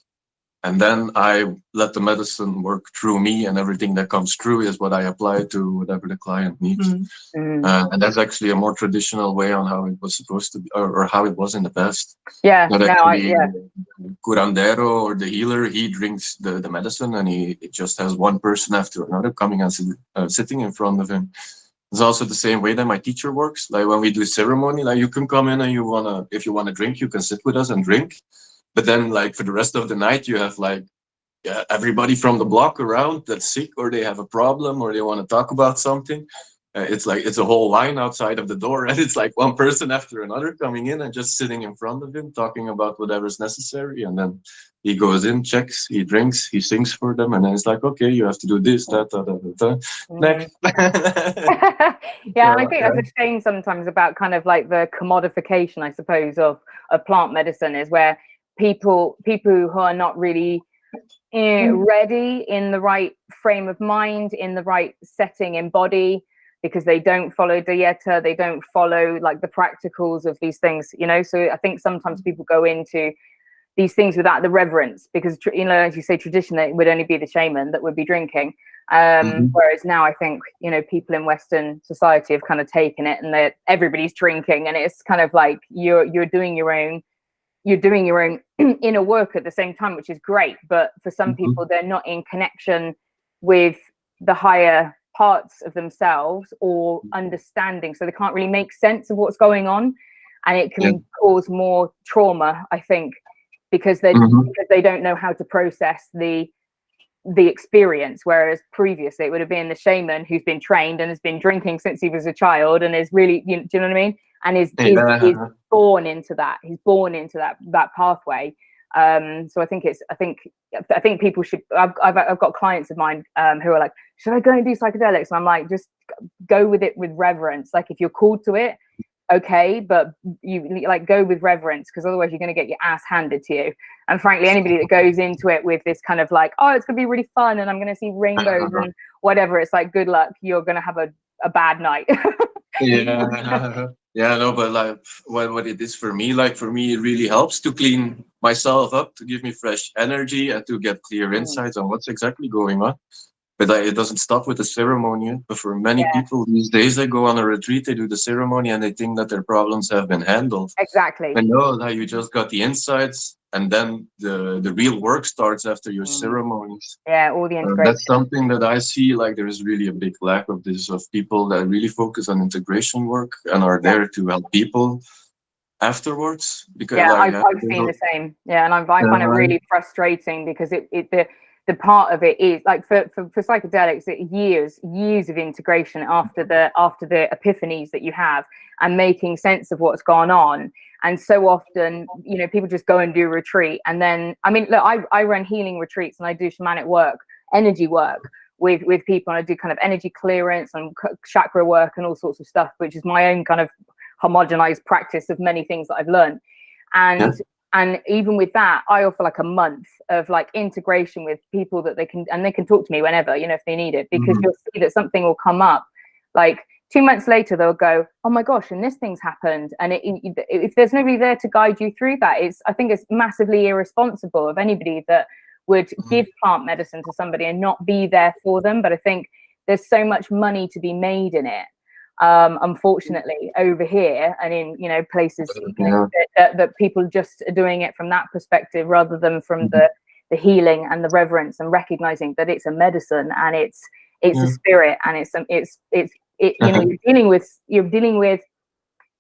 [SPEAKER 3] And then I let the medicine work through me, and everything that comes through is what I apply to whatever the client needs. And that's actually a more traditional way on how it was supposed to be, or how it was in the past. Curandero or the healer, he drinks the medicine, and he just has one person after another coming and sitting in front of him. It's also the same way that my teacher works. Like when we do ceremony, like you can come in and if you wanna drink, you can sit with us and drink. But then like for the rest of the night, you have like everybody from the block around that's sick, or they have a problem, or they want to talk about something. It's a whole line outside of the door, and it's like one person after another coming in and just sitting in front of him, talking about whatever's necessary. And then he goes in, checks, he drinks, he sings for them, and then it's like, okay, you have to do this, that, that, that, that. Next.
[SPEAKER 1] Yeah, and I think that's a shame sometimes about kind of like the commodification, I suppose, of plant medicine, is where people who are not really ready in the right frame of mind, in the right setting in body, because they don't follow dieta, they don't follow like the practicals of these things, you know. So I think sometimes people go into these things without the reverence, because, you know, as you say, traditionally it would only be the shaman that would be drinking. Whereas now I think, you know, people in Western society have kind of taken it, and that everybody's drinking, and it's kind of like you're doing your own inner work at the same time, which is great. But for some people, they're not in connection with the higher parts of themselves or understanding, so they can't really make sense of what's going on, and it can cause more trauma, I think, because they don't know how to process the experience. Whereas previously it would have been the shaman who's been trained and has been drinking since he was a child, and is really, do you know what I mean, and is born into that. He's born into that pathway. So I think people should. I've got clients of mine who are like, should I go and do psychedelics? And I'm like, just go with it with reverence. Like, if you're called to it, okay, but you like go with reverence, because otherwise you're going to get your ass handed to you. And frankly, anybody that goes into it with this kind of like, oh, it's going to be really fun and I'm going to see rainbows and whatever, it's like, good luck, you're going to have a bad night.
[SPEAKER 3] No, but like what it is for me, it really helps to clean myself up, to give me fresh energy, and to get clear insights on what's exactly going on. But it doesn't stop with the ceremony. But for many people these days, they go on a retreat, they do the ceremony, and they think that their problems have been handled.
[SPEAKER 1] Exactly.
[SPEAKER 3] And no, you just got the insights, and then the real work starts after your ceremonies.
[SPEAKER 1] Yeah, all the integration.
[SPEAKER 3] That's something that I see, like there is really a big lack of this, of people that really focus on integration work and are there to help people afterwards. Because
[SPEAKER 1] I've seen the same. Yeah, and I find it really frustrating, because the part of it is like for psychedelics, years of integration after the epiphanies that you have, and making sense of what's gone on. And so often, you know, people just go and do a retreat, and then, I mean, look, I run healing retreats, and I do shamanic work, energy work with people, and I do kind of energy clearance and chakra work and all sorts of stuff, which is my own kind of homogenized practice of many things that I've learned. And even with that, I offer like a month of like integration with people that they can talk to me whenever, you know, if they need it, because you'll see that something will come up. Like 2 months later, they'll go, oh my gosh, and this thing's happened. And if there's nobody there to guide you through that, I think it's massively irresponsible of anybody that would give plant medicine to somebody and not be there for them. But I think there's so much money to be made in it. Unfortunately, over here and in, you know, places that people just are doing it from that perspective, rather than from the healing and the reverence, and recognizing that it's a medicine, and it's a spirit, and it's you know, you're dealing with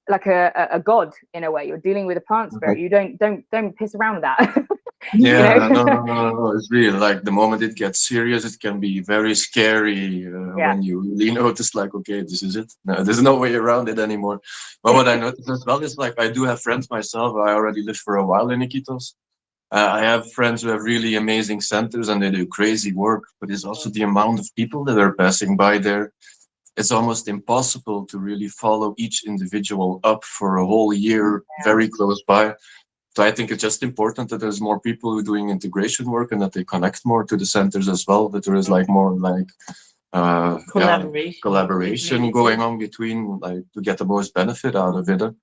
[SPEAKER 1] like a god in a way. You're dealing with a plant spirit. You don't piss around with that.
[SPEAKER 3] Yeah, no. It's really like the moment it gets serious, it can be very scary when you really notice, like, okay, this is it. No, there's no way around it anymore. But what I noticed as well is, like, I do have friends myself. I already lived for a while in Iquitos. I have friends who have really amazing centers, and they do crazy work. But it's also the amount of people that are passing by there. It's almost impossible to really follow each individual up for a whole year, very close by. So I think it's just important that there's more people who are doing integration work, and that they connect more to the centers as well, that there is like more like collaboration going on between, like, to get the most benefit out of it. And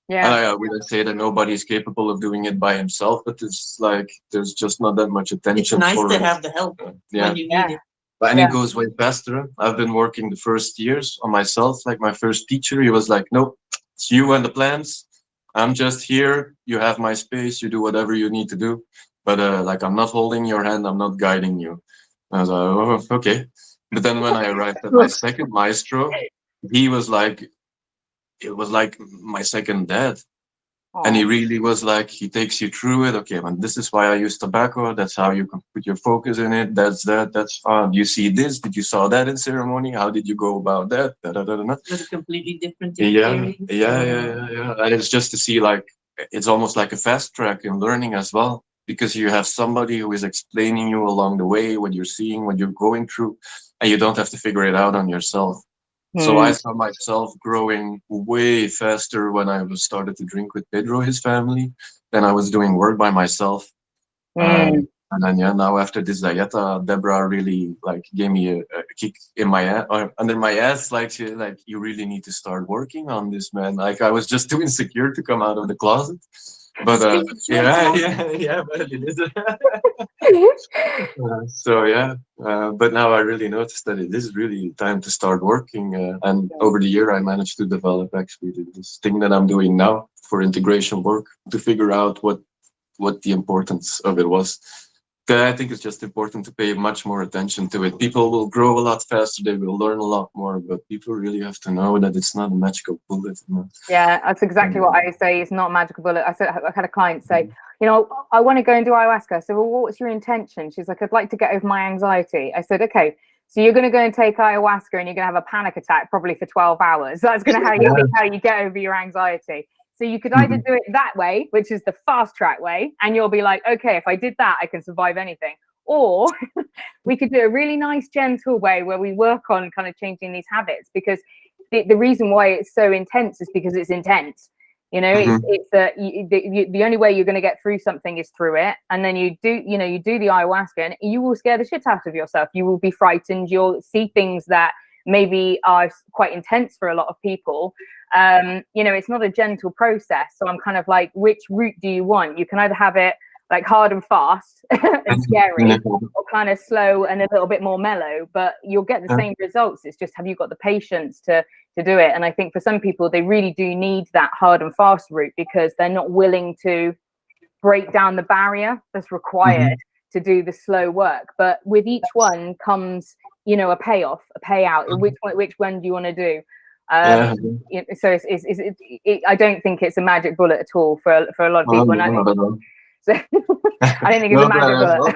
[SPEAKER 3] I wouldn't say that nobody is capable of doing it by himself, but it's like there's just not that much attention.
[SPEAKER 2] It's nice to have the help when you need it.
[SPEAKER 3] And it goes way faster. I've been working the first years on myself. Like my first teacher, he was like, nope, it's you and the plants. I'm just here. You have my space. You do whatever you need to do. But like, I'm not holding your hand. I'm not guiding you. And I was like, oh, okay. But then when I arrived at my second maestro, he was like, it was like my second dad. And he
[SPEAKER 1] Aw.
[SPEAKER 3] really was like, he takes you through it. Okay, man, this is why I use tobacco. That's how you can put your focus in it. That's that. That's fun. You see this? Did you saw that in ceremony? How did you go about that? Da, da, da, da, da.
[SPEAKER 2] It was a completely different
[SPEAKER 3] Yeah,
[SPEAKER 2] experience.
[SPEAKER 3] yeah. And it's just to see, like, it's almost like a fast track in learning as well, because you have somebody who is explaining you along the way what you're seeing, what you're going through, and you don't have to figure it out on yourself. So I
[SPEAKER 1] Hmm.
[SPEAKER 3] saw myself growing way faster when I was started to drink with Pedro, his family, than I was doing work by myself.
[SPEAKER 1] Hmm.
[SPEAKER 3] And then yeah, now after this dieta, Debra really like gave me a kick in my under my ass. Like she like, you really need to start working on this, man. Like I was just too insecure to come out of the closet. But yeah, but it is. So yeah, but now I really noticed that it is really time to start working. And over the year, I managed to develop actually this thing that I'm doing now for integration work to figure out what the importance of it was. I think it's just important to pay much more attention to it. People will grow a lot faster, they will learn a lot more, but people really have to know that it's not a magical bullet. You know?
[SPEAKER 1] Yeah, that's exactly what I say. It's not a magical bullet. I had a client say, you know, I want to go and do ayahuasca. I said, well, what's your intention? She's like, I'd like to get over my anxiety. I said, okay, so you're going to go and take ayahuasca and you're going to have a panic attack probably for 12 hours. That's going to be how you get over your anxiety. So you could either do it that way, which is the fast track way, and you'll be like, okay, if I did that, I can survive anything. Or we could do a really nice, gentle way where we work on kind of changing these habits, because the reason why it's so intense is because it's intense. You know, the only way you're going to get through something is through it. And then you do the ayahuasca and you will scare the shit out of yourself. You will be frightened. You'll see things that maybe are quite intense for a lot of people. You know, it's not a gentle process. So I'm kind of like, which route do you want? You can either have it like hard and fast and scary, or kind of slow and a little bit more mellow, but you'll get the same results. It's just, have you got the patience to do it? And I think for some people, they really do need that hard and fast route because they're not willing to break down the barrier that's required to do the slow work. But with each one comes, you know, a payoff, a payout. Which one do you want to do? So I don't think it's a magic bullet at all for a lot of people. So I don't think it's a magic bullet.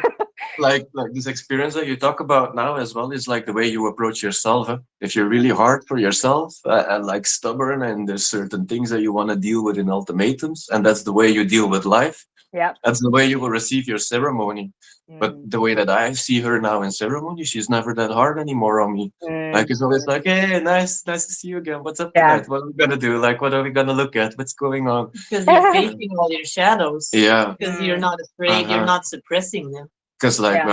[SPEAKER 3] Like this experience that you talk about now as well is like the way you approach yourself. Huh? If you're really hard for yourself and like stubborn, and there's certain things that you want to deal with in ultimatums, and that's the way you deal with life.
[SPEAKER 1] Yeah,
[SPEAKER 3] that's the way you will receive your ceremony. But the way that I see her now in ceremony, she's never that hard anymore on me. Like it's always like, hey, nice to see you again. What's up tonight? What are we gonna do? Like, what are we gonna look at? What's going on?
[SPEAKER 2] Because you're facing all your shadows.
[SPEAKER 3] Yeah.
[SPEAKER 2] Because you're not afraid. You're not suppressing them.
[SPEAKER 3] Because like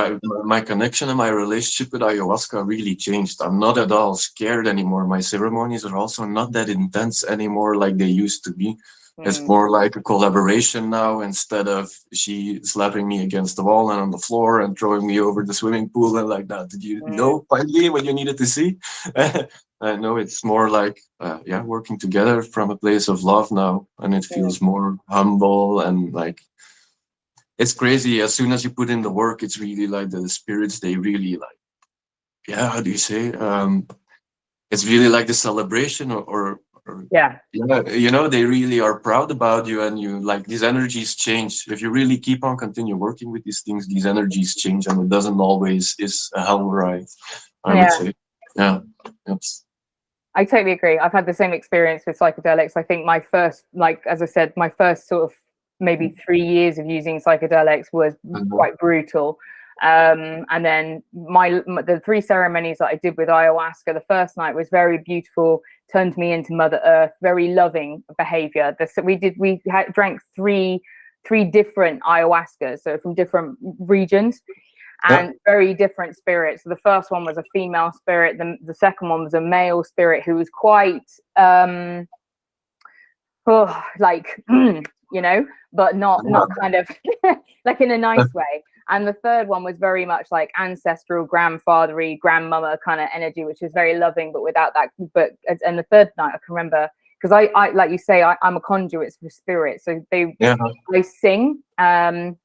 [SPEAKER 3] my connection and my relationship with ayahuasca really changed. I'm not at all scared anymore. My ceremonies are also not that intense anymore like they used to be. It's more like a collaboration now, instead of she slapping me against the wall and on the floor and throwing me over the swimming pool and like that. Did you know finally what you needed to see? I know it's more like working together from a place of love now, and it feels more humble and like it's crazy. As soon as you put in the work, it's really like the spirits, they really like, how do you say? It's really like the celebration or you know, they really are proud about you, and you like these energies change. If you really keep on continue working with these things, these energies change, and it doesn't always is a hell ride, I would say.
[SPEAKER 1] I totally agree. I've had the same experience with psychedelics. I think my first, like as I said, my first sort of maybe 3 years of using psychedelics was quite brutal. And then the 3 ceremonies that I did with ayahuasca, the first night was very beautiful, turned me into Mother Earth, very loving behavior. We drank three different ayahuascas, so from different regions and very different spirits. So the first one was a female spirit, the second one was a male spirit who was quite you know, but not kind of like in a nice way. And the third one was very much like ancestral, grandfathery, grandmama kind of energy, which was very loving, but without that. And the third night, I can remember, because I like you say, I'm a conduit for spirit. So they sing. And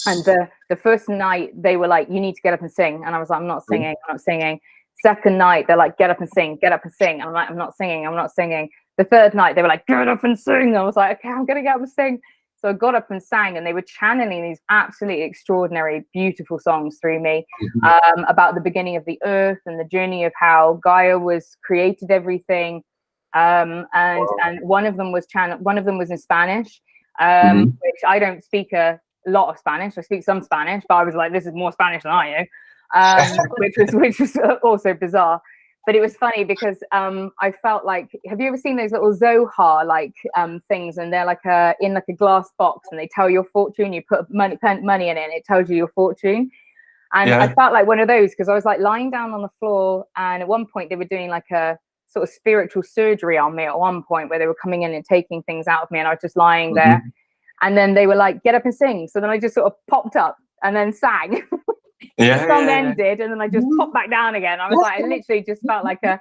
[SPEAKER 1] the first night they were like, you need to get up and sing. And I was like, I'm not singing. Second night, they're like, get up and sing, get up and sing. I'm like, I'm not singing, I'm not singing. The third night, they were like, get up and sing. I was like, okay, I'm going to get up and sing. So I got up and sang, and they were channeling these absolutely extraordinary, beautiful songs through me about the beginning of the earth and the journey of how Gaia was created everything. And one of them was in Spanish, which I don't speak a lot of Spanish. I speak some Spanish, but I was like, this is more Spanish than I know, which was also bizarre. But it was funny because I felt like, have you ever seen those little Zohar like things, and they're like in like a glass box, and they tell your fortune. You put money in it, and it tells you your fortune. And I felt like one of those, because I was like lying down on the floor, and at one point they were doing like a sort of spiritual surgery on me at one point, where they were coming in and taking things out of me, and I was just lying there. And then they were like, get up and sing. So then I just sort of popped up and then sang. The song ended, and then I just popped back down again. I was like, I literally just felt like a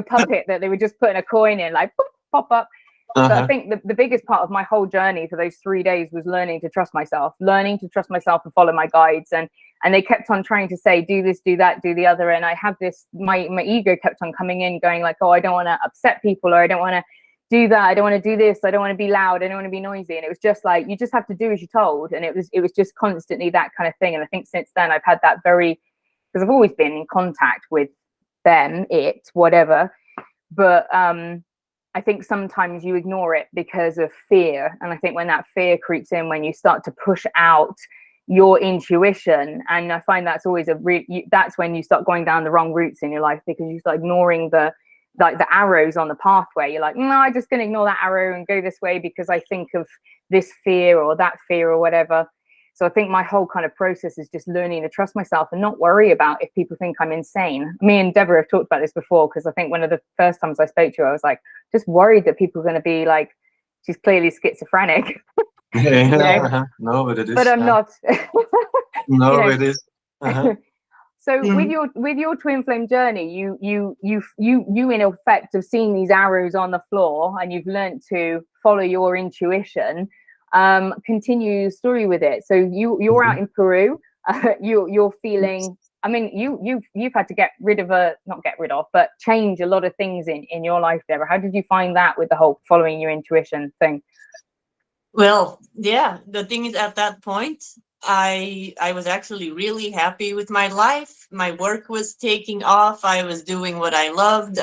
[SPEAKER 1] puppet that they were just putting a coin in, like pop up. So I think the biggest part of my whole journey for those 3 days was learning to trust myself and follow my guides. And they kept on trying to say, do this, do that, do the other. And I had this, my ego kept on coming in going like, oh, I don't want to upset people, or I don't want to do that, I don't want to do this, I don't want to be loud, I don't want to be noisy. And it was just like, you just have to do as you're told. And it was just constantly that kind of thing. And I think since then I've had that because I've always been in contact with them, whatever. But I think sometimes you ignore it because of fear. And I think when that fear creeps in, when you start to push out your intuition, and I find that's always that's when you start going down the wrong routes in your life, because you start ignoring the arrows on the pathway. You're like, no, I'm just going to ignore that arrow and go this way because I think of this fear or that fear or whatever. So I think my whole kind of process is just learning to trust myself and not worry about if people think I'm insane. Me and Debra have talked about this before, because I think one of the first times I spoke to her, I was like, just worried that people are going to be like, she's clearly schizophrenic.
[SPEAKER 3] No, but it is.
[SPEAKER 1] But I'm not.
[SPEAKER 3] No, it is.
[SPEAKER 1] So with your twin flame journey, you in effect have seen these arrows on the floor, and you've learned to follow your intuition. Continue your story with it. So you're out in Peru. You're feeling. I mean, you've had to but change a lot of things in your life, Debra. How did you find that with the whole following your intuition thing?
[SPEAKER 2] Well, yeah, the thing is, at that point, I was actually really happy with my life. My work was taking off. I was doing what I loved.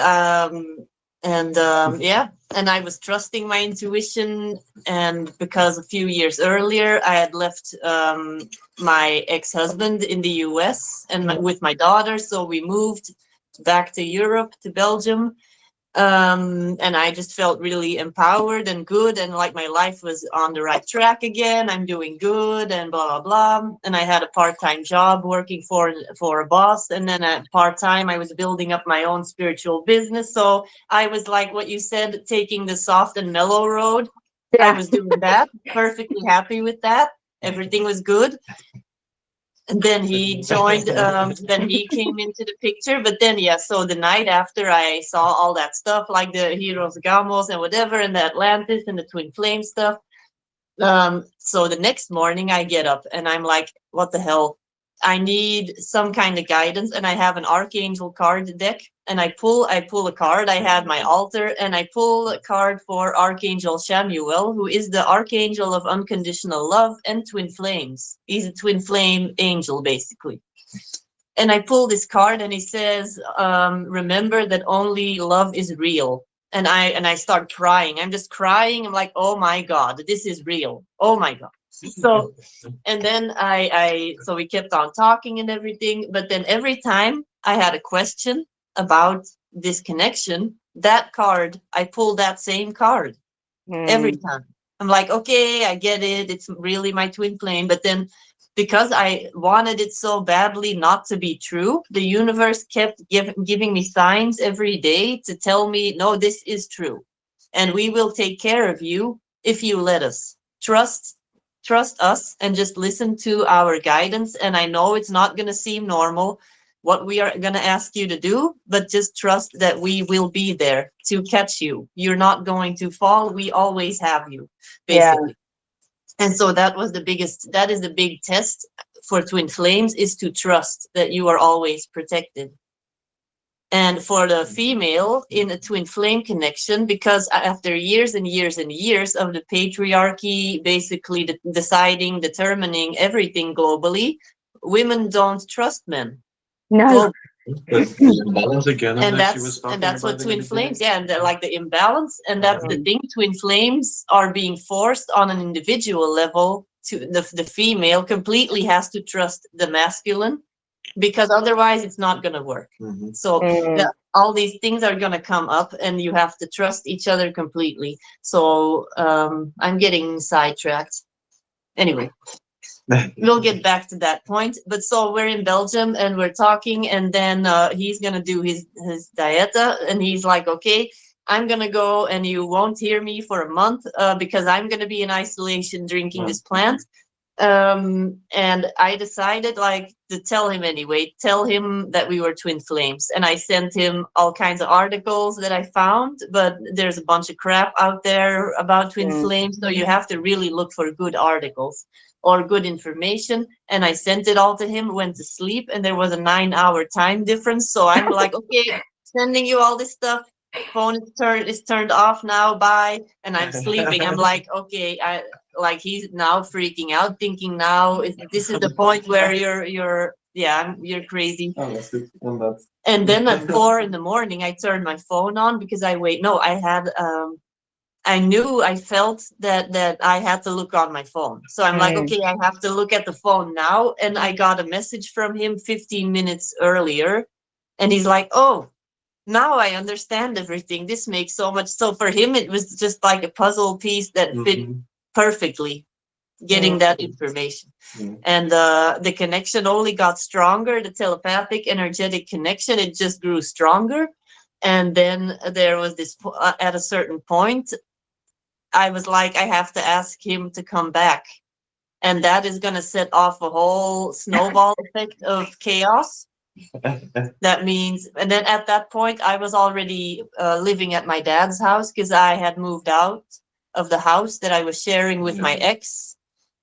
[SPEAKER 2] And I was trusting my intuition. And because a few years earlier, I had left my ex-husband in the US and with my daughter. So we moved back to Europe, to Belgium. And I just felt really empowered and good, and like my life was on the right track again. I'm doing good and blah blah blah. And I had a part-time job working for a boss, and then at part-time I was building up my own spiritual business. So I was like what you said, taking the soft and mellow road. I was doing that, perfectly happy with that. Everything was good. And then he joined, then he came into the picture. But then, so the night after I saw all that stuff, like the Heroes Gamos and whatever, and the Atlantis and the Twinflames stuff. So the next morning I get up and I'm like, what the hell? I need some kind of guidance. And I have an Archangel card deck, and I pull a card. I had my altar, and I pull a card for Archangel Samuel, who is the Archangel of unconditional love and twin flames. He's a twin flame angel, basically. And I pull this card, and he says, remember that only love is real. And I start crying. I'm just crying. I'm like, oh my God, this is real. Oh my God. So, and then so we kept on talking and everything. But then every time I had a question about this connection, that card, I pulled that same card every time. I'm like, okay, I get it. It's really my twin flame. But then because I wanted it so badly not to be true, the universe kept giving me signs every day to tell me, no, this is true. And we will take care of you if you let us. Trust us and just listen to our guidance. And I know it's not going to seem normal what we are going to ask you to do, but just trust that we will be there to catch you. You're not going to fall. We always have you, basically. Yeah. And so that is the big test for twin flames, is to trust that you are always protected. And for the female in a twin flame connection, because after years and years and years of the patriarchy basically determining everything globally, women don't trust men.
[SPEAKER 1] No.
[SPEAKER 3] That's the imbalance again,
[SPEAKER 2] And
[SPEAKER 3] that she was talking
[SPEAKER 2] that's what
[SPEAKER 3] about in the
[SPEAKER 2] twin
[SPEAKER 3] beginning.
[SPEAKER 2] flames, and like the imbalance, and that's the thing. Twin flames are being forced on an individual level to the female completely has to trust the masculine, because otherwise it's not going to work. So all these things are going to come up, and you have to trust each other completely. So I'm getting sidetracked. Anyway, we'll get back to that point. But so we're in Belgium and we're talking, and then he's going to do his dieta, and he's like, okay, I'm going to go and you won't hear me for a month because I'm going to be in isolation drinking this plant. And I decided like to tell him anyway, tell him that we were twin flames. And I sent him all kinds of articles that I found, but there's a bunch of crap out there about twin flames. So you have to really look for good articles or good information. And I sent it all to him, went to sleep, and there was a 9-hour time difference. So I'm like, okay, sending you all this stuff. Phone is turned off now. Bye. And I'm sleeping. I'm like, okay, he's now freaking out, thinking now this is the point where you're crazy.
[SPEAKER 3] Oh, that's good.
[SPEAKER 2] And then at 4 in the morning, I turned my phone on because I felt that I had to look on my phone. So I'm like, okay, I have to look at the phone now. And I got a message from him 15 minutes earlier. And he's like, oh, now I understand everything. This makes so much. So for him, it was just like a puzzle piece that fit perfectly, getting that information. And the connection only got stronger. The telepathic, energetic connection, it just grew stronger. And then there was this, at a certain point, I was like, I have to ask him to come back. And that is going to set off a whole snowball effect of chaos. That means, and then at that point, I was already living at my dad's house because I had moved out of the house that I was sharing with my ex.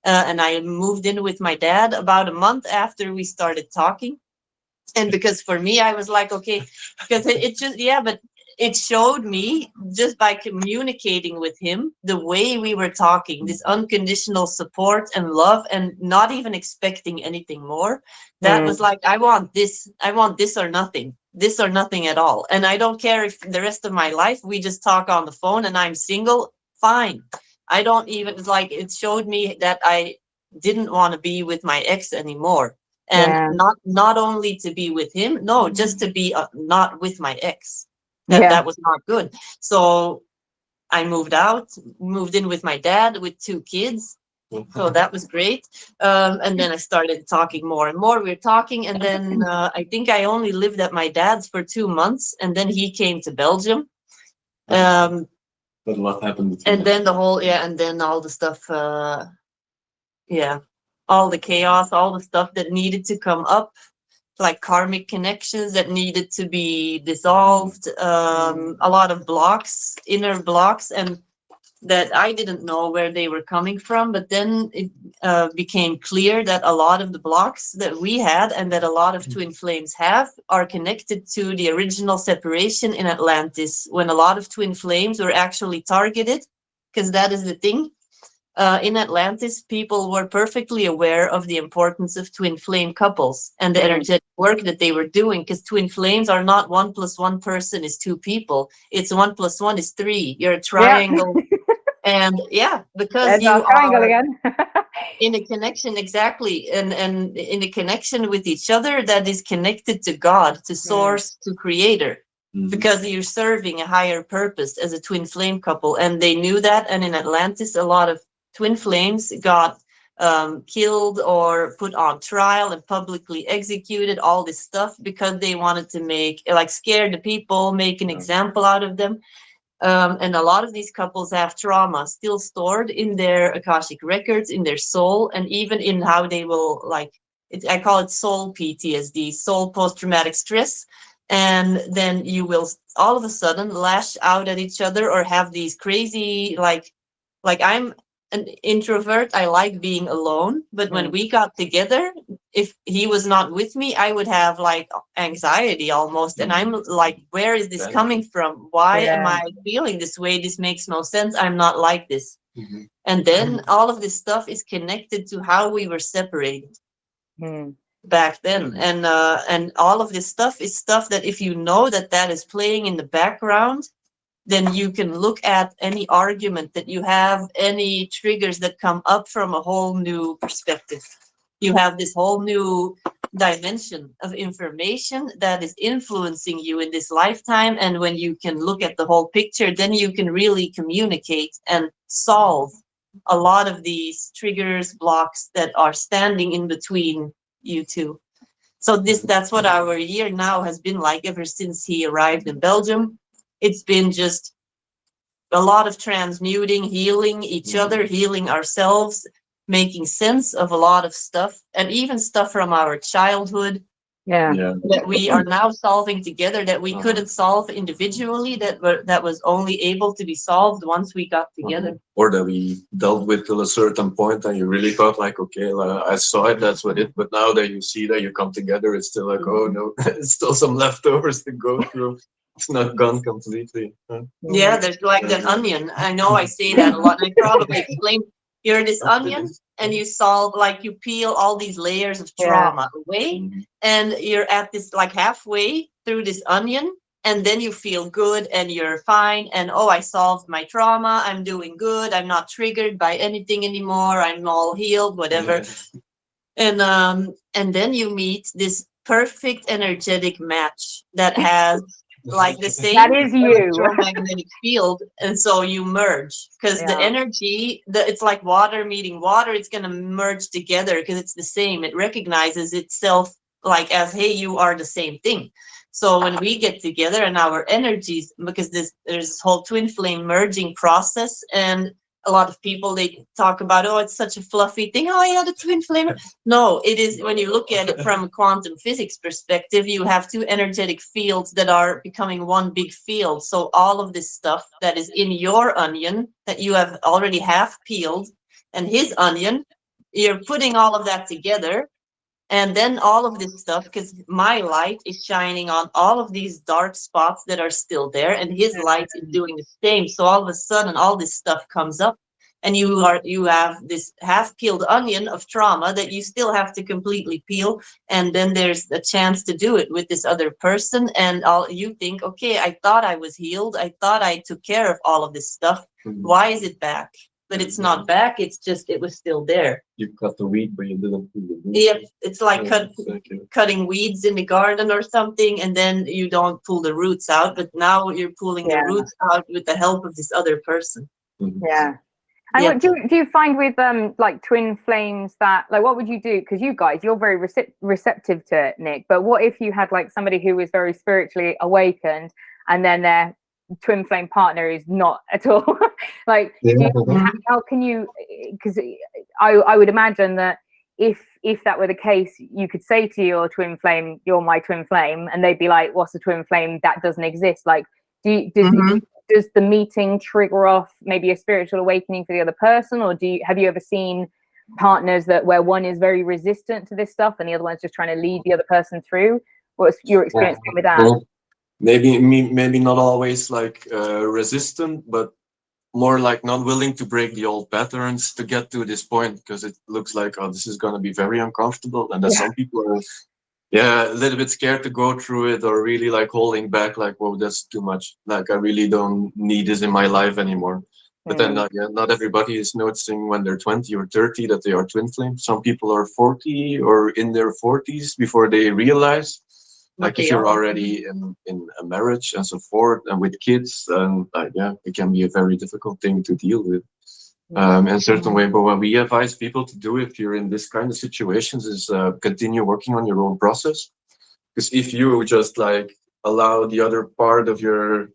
[SPEAKER 2] And I moved in with my dad about a month after we started talking. And because for me, I was like, okay, because but it showed me just by communicating with him, the way we were talking, this unconditional support and love, and not even expecting anything more. That was like, I want this or nothing, this or nothing at all. And I don't care if the rest of my life we just talk on the phone and I'm single, fine. I don't even, it showed me that I didn't want to be with my ex anymore. And not only to be with him, no, just to be not with my ex. That was not good. So I moved in with my dad with 2 kids. So that was great. And then I started talking more and more. We were talking, and then I think I only lived at my dad's for 2 months, and then he came to Belgium.
[SPEAKER 3] But what happened?
[SPEAKER 2] And then the whole, and then all the stuff, all the chaos, all the stuff that needed to come up, like karmic connections that needed to be dissolved, a lot of blocks, inner blocks, and that I didn't know where they were coming from. But then it became clear that a lot of the blocks that we had and that a lot of twin flames have are connected to the original separation in Atlantis, when a lot of twin flames were actually targeted, because that is the thing. In Atlantis, people were perfectly aware of the importance of twin flame couples and the energetic work that they were doing, because twin flames are not 1 + 1 person is 2 people. It's 1 + 1 is 3. You're a triangle. And because you are
[SPEAKER 1] again.
[SPEAKER 2] in a connection, exactly, and in a connection with each other that is connected to God, to source, to creator. Because you're serving a higher purpose as a twin flame couple. And they knew that. And in Atlantis, a lot of twin flames got killed or put on trial and publicly executed, all this stuff, because they wanted to scare the people, make an example out of them. And a lot of these couples have trauma still stored in their Akashic records, in their soul, and even in how they will, I call it soul PTSD, soul post-traumatic stress. And then you will all of a sudden lash out at each other or have these crazy, like an introvert. I like being alone. But when we got together, if he was not with me, I would have like anxiety almost. And I'm like, where is this coming from? Why am I feeling this way? This makes no sense. I'm not like this. And then all of this stuff is connected to how we were separated back then. And all of this stuff is stuff that if you know that that is playing in the background, then you can look at any argument that you have, any triggers that come up from a whole new perspective. You have this whole new dimension of information that is influencing you in this lifetime. And when you can look at the whole picture, then you can really communicate and solve a lot of these triggers, blocks that are standing in between you two. So that's what our year now has been like ever since he arrived in Belgium. It's been just a lot of transmuting, healing each other, healing ourselves, making sense of a lot of stuff, and even stuff from our childhood that we are now solving together that we couldn't solve individually, that was only able to be solved once we got together.
[SPEAKER 3] Or that we dealt with till a certain point and you really thought like, okay, I saw it, that's what it, but now that you see that you come together, it's still like, oh no, it's still some leftovers to go through. It's not gone completely.
[SPEAKER 2] Yeah, there's like that onion. I know I say that a lot. I probably explained, you're this onion and you solve, like you peel all these layers of trauma away, and you're at this like halfway through this onion, and then you feel good and you're fine. And oh, I solved my trauma. I'm doing good. I'm not triggered by anything anymore. I'm all healed, whatever. And then you meet this perfect energetic match that has like the same
[SPEAKER 1] that is you
[SPEAKER 2] electromagnetic field, and so you merge because the energy, it's like water meeting water. It's going to merge together because it's the same. It recognizes itself like as, hey, you are the same thing. So when we get together and our energies, because there's this whole twin flame merging process, and a lot of people, they talk about, oh, it's such a fluffy thing. Oh yeah, the twin flame. No, it is, when you look at it from a quantum physics perspective, you have two energetic fields that are becoming one big field. So all of this stuff that is in your onion that you have already half peeled, and his onion, you're putting all of that together. And then all of this stuff, because my light is shining on all of these dark spots that are still there, and his light is doing the same. So all of a sudden, all this stuff comes up, and you have this half-peeled onion of trauma that you still have to completely peel. And then there's a chance to do it with this other person, and you think, okay, I thought I was healed. I thought I took care of all of this stuff. Why is it back? But it's not back. It's just, it was still there.
[SPEAKER 3] You cut the weed, but you didn't pull the root.
[SPEAKER 2] Yeah, it's like cutting weeds in the garden or something, and then you don't pull the roots out. But now you're pulling the roots out with the help of this other person.
[SPEAKER 1] Yeah. And what do you find with like twin flames, that like, what would you do? Because you guys, you're very receptive to it, Nick. But what if you had like somebody who was very spiritually awakened, and then their twin flame partner is not at all? Like, how can you? Because I would imagine that if that were the case, you could say to your twin flame, "You're my twin flame," and they'd be like, "What's a twin flame? That doesn't exist." Like, does the meeting trigger off maybe a spiritual awakening for the other person, or have you ever seen partners where one is very resistant to this stuff and the other one's just trying to lead the other person through? What's your experience with that?
[SPEAKER 3] Well, maybe not always like resistant, but more like not willing to break the old patterns to get to this point, because it looks like, oh, this is going to be very uncomfortable, and that some people are a little bit scared to go through it, or really like holding back, like, whoa, that's too much, like I really don't need this in my life anymore. But then not everybody is noticing when they're 20 or 30 that they are twin flames. Some people are 40 or in their 40s before they realize. Like if you're already in a marriage and so forth, and with kids, and it can be a very difficult thing to deal with in a certain way. But what we advise people to do if you're in this kind of situations is continue working on your own process. Because if you just like allow the other part of your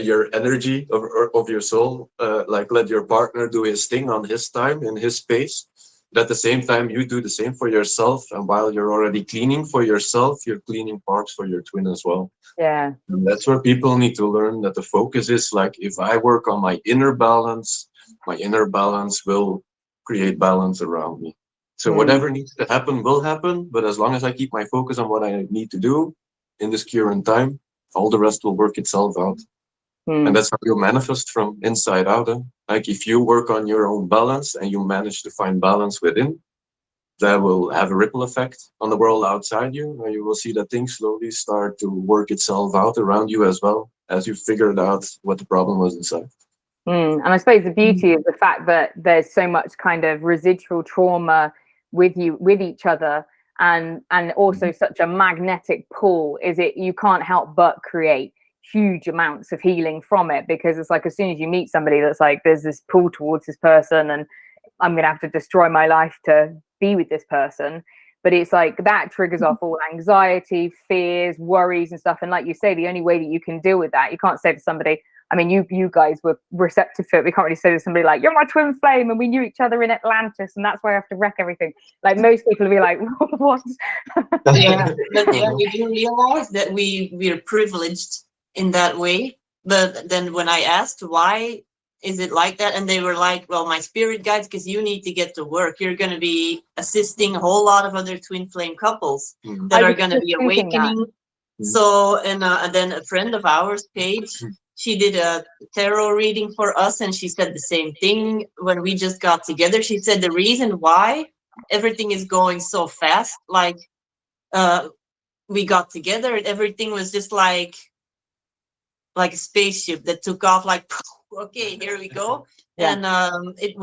[SPEAKER 3] your energy of your soul, like let your partner do his thing on his time in his space, but at the same time you do the same for yourself, and while you're already cleaning for yourself, you're cleaning parts for your twin as well.
[SPEAKER 1] And
[SPEAKER 3] that's where people need to learn that the focus is like, if I work on my inner balance, my inner balance will create balance around me. So whatever needs to happen will happen, but as long as I keep my focus on what I need to do in this current time, all the rest will work itself out. And that's how you manifest from inside out. Like if you work on your own balance and you manage to find balance within, that will have a ripple effect on the world outside you, and you will see that things slowly start to work itself out around you as well as you figured out what the problem was inside.
[SPEAKER 1] And I suppose the beauty of the fact that there's so much kind of residual trauma with each other, and also such a magnetic pull, is it you can't help but create huge amounts of healing from it, because it's like as soon as you meet somebody that's like there's this pull towards this person and I'm gonna have to destroy my life to be with this person, but it's like that triggers off all anxiety, fears, worries and stuff. And like you say, the only way that you can deal with that, you can't say to somebody, I mean, you guys were receptive to it. We can't really say to somebody like, you're my twin flame and we knew each other in Atlantis and that's why I have to wreck everything. Like most people will be like, what?
[SPEAKER 2] Yeah, but yeah, we do realize that we're privileged in that way. But then when I asked why is it like that, and they were like, well, my spirit guides, because you need to get to work. You're going to be assisting a whole lot of other twin flame couples that are going to be awakening. So, and then a friend of ours, Paige, she did a tarot reading for us, and she said the same thing when we just got together. She said the reason why everything is going so fast, like we got together, everything was just like a spaceship that took off, like, okay, here we go. Yeah. And it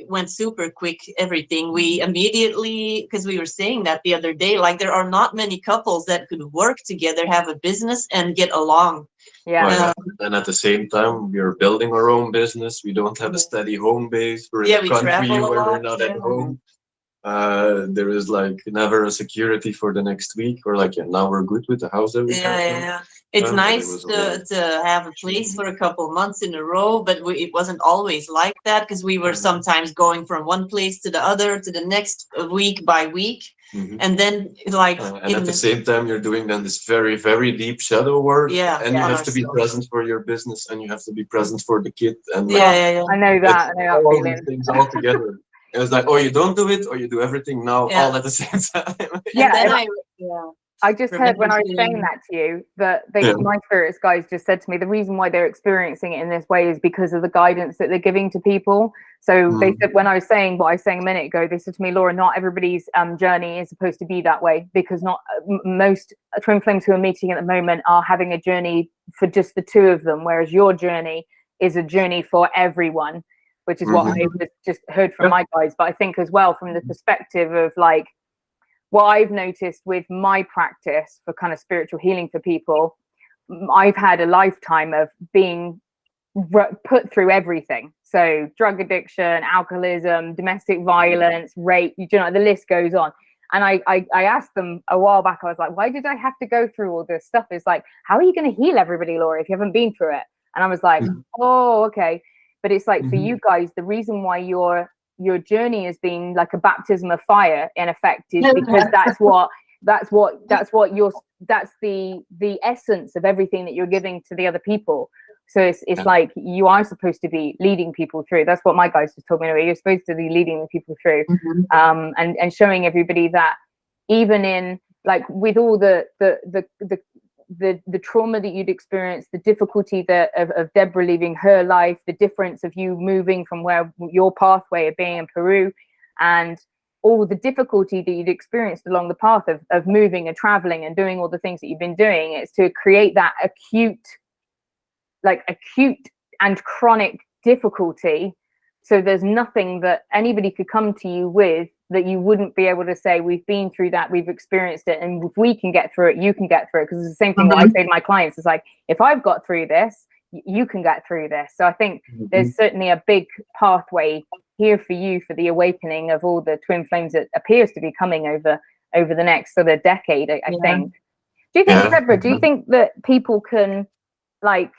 [SPEAKER 2] went super quick, everything. We immediately, because we were saying that the other day, like there are not many couples that could work together, have a business and get along.
[SPEAKER 1] Yeah.
[SPEAKER 3] And at the same time, we are building our own business. We don't have a steady home base. We're in a country where we're not at home. There is like never a security for the next week, or like now we're good with the house that we have.
[SPEAKER 2] Yeah. It's nice to have a place for a couple months in a row, but it wasn't always like that, because we were sometimes going from one place to the other to the next, week by week. And then like
[SPEAKER 3] and at the same time you're doing then this very, very deep shadow work, and you have to be present for your business, and you have to be present for the kid, and
[SPEAKER 1] I know that
[SPEAKER 3] all
[SPEAKER 1] feeling.
[SPEAKER 3] these things all together. It was like, oh, you don't do it, or you do everything now all at the same time.
[SPEAKER 1] I just heard when I was saying that to you that my spirits guys just said to me the reason why they're experiencing it in this way is because of the guidance that they're giving to people. So they said, when I was saying what I was saying a minute ago, they said to me, Laura, not everybody's journey is supposed to be that way, because not most twin flames who are meeting at the moment are having a journey for just the two of them, whereas your journey is a journey for everyone, which is what I just heard from my guys. But I think as well from the perspective of like what I've noticed with my practice for kind of spiritual healing for people, I've had a lifetime of being put through everything. So drug addiction, alcoholism, domestic violence, rape, you know, the list goes on. And I asked them a while back, I was like, why did I have to go through all this stuff? It's like, how are you going to heal everybody, Laura, if you haven't been through it? And I was like, oh, okay. But it's like for you guys, the reason why your journey has been like a baptism of fire in effect is because that's the essence of everything that you're giving to the other people. So it's like you are supposed to be leading people through. That's what my guys just told me. You're supposed to be leading the people through, and showing everybody that even in like with all the trauma that you'd experienced, the difficulty of Debra leaving her life, the difference of you moving from where your pathway of being in Peru, and all the difficulty that you'd experienced along the path of moving and traveling and doing all the things that you've been doing. It's to create that acute and chronic difficulty. So there's nothing that anybody could come to you with that you wouldn't be able to say, we've been through that, we've experienced it, and if we can get through it, you can get through it. Because it's the same thing what I say to my clients. It's like, if I've got through this, you can get through this. So I think there's certainly a big pathway here for you for the awakening of all the twin flames that appears to be coming over the next sort of decade, I think. Do you think, Debra, do you think that people can like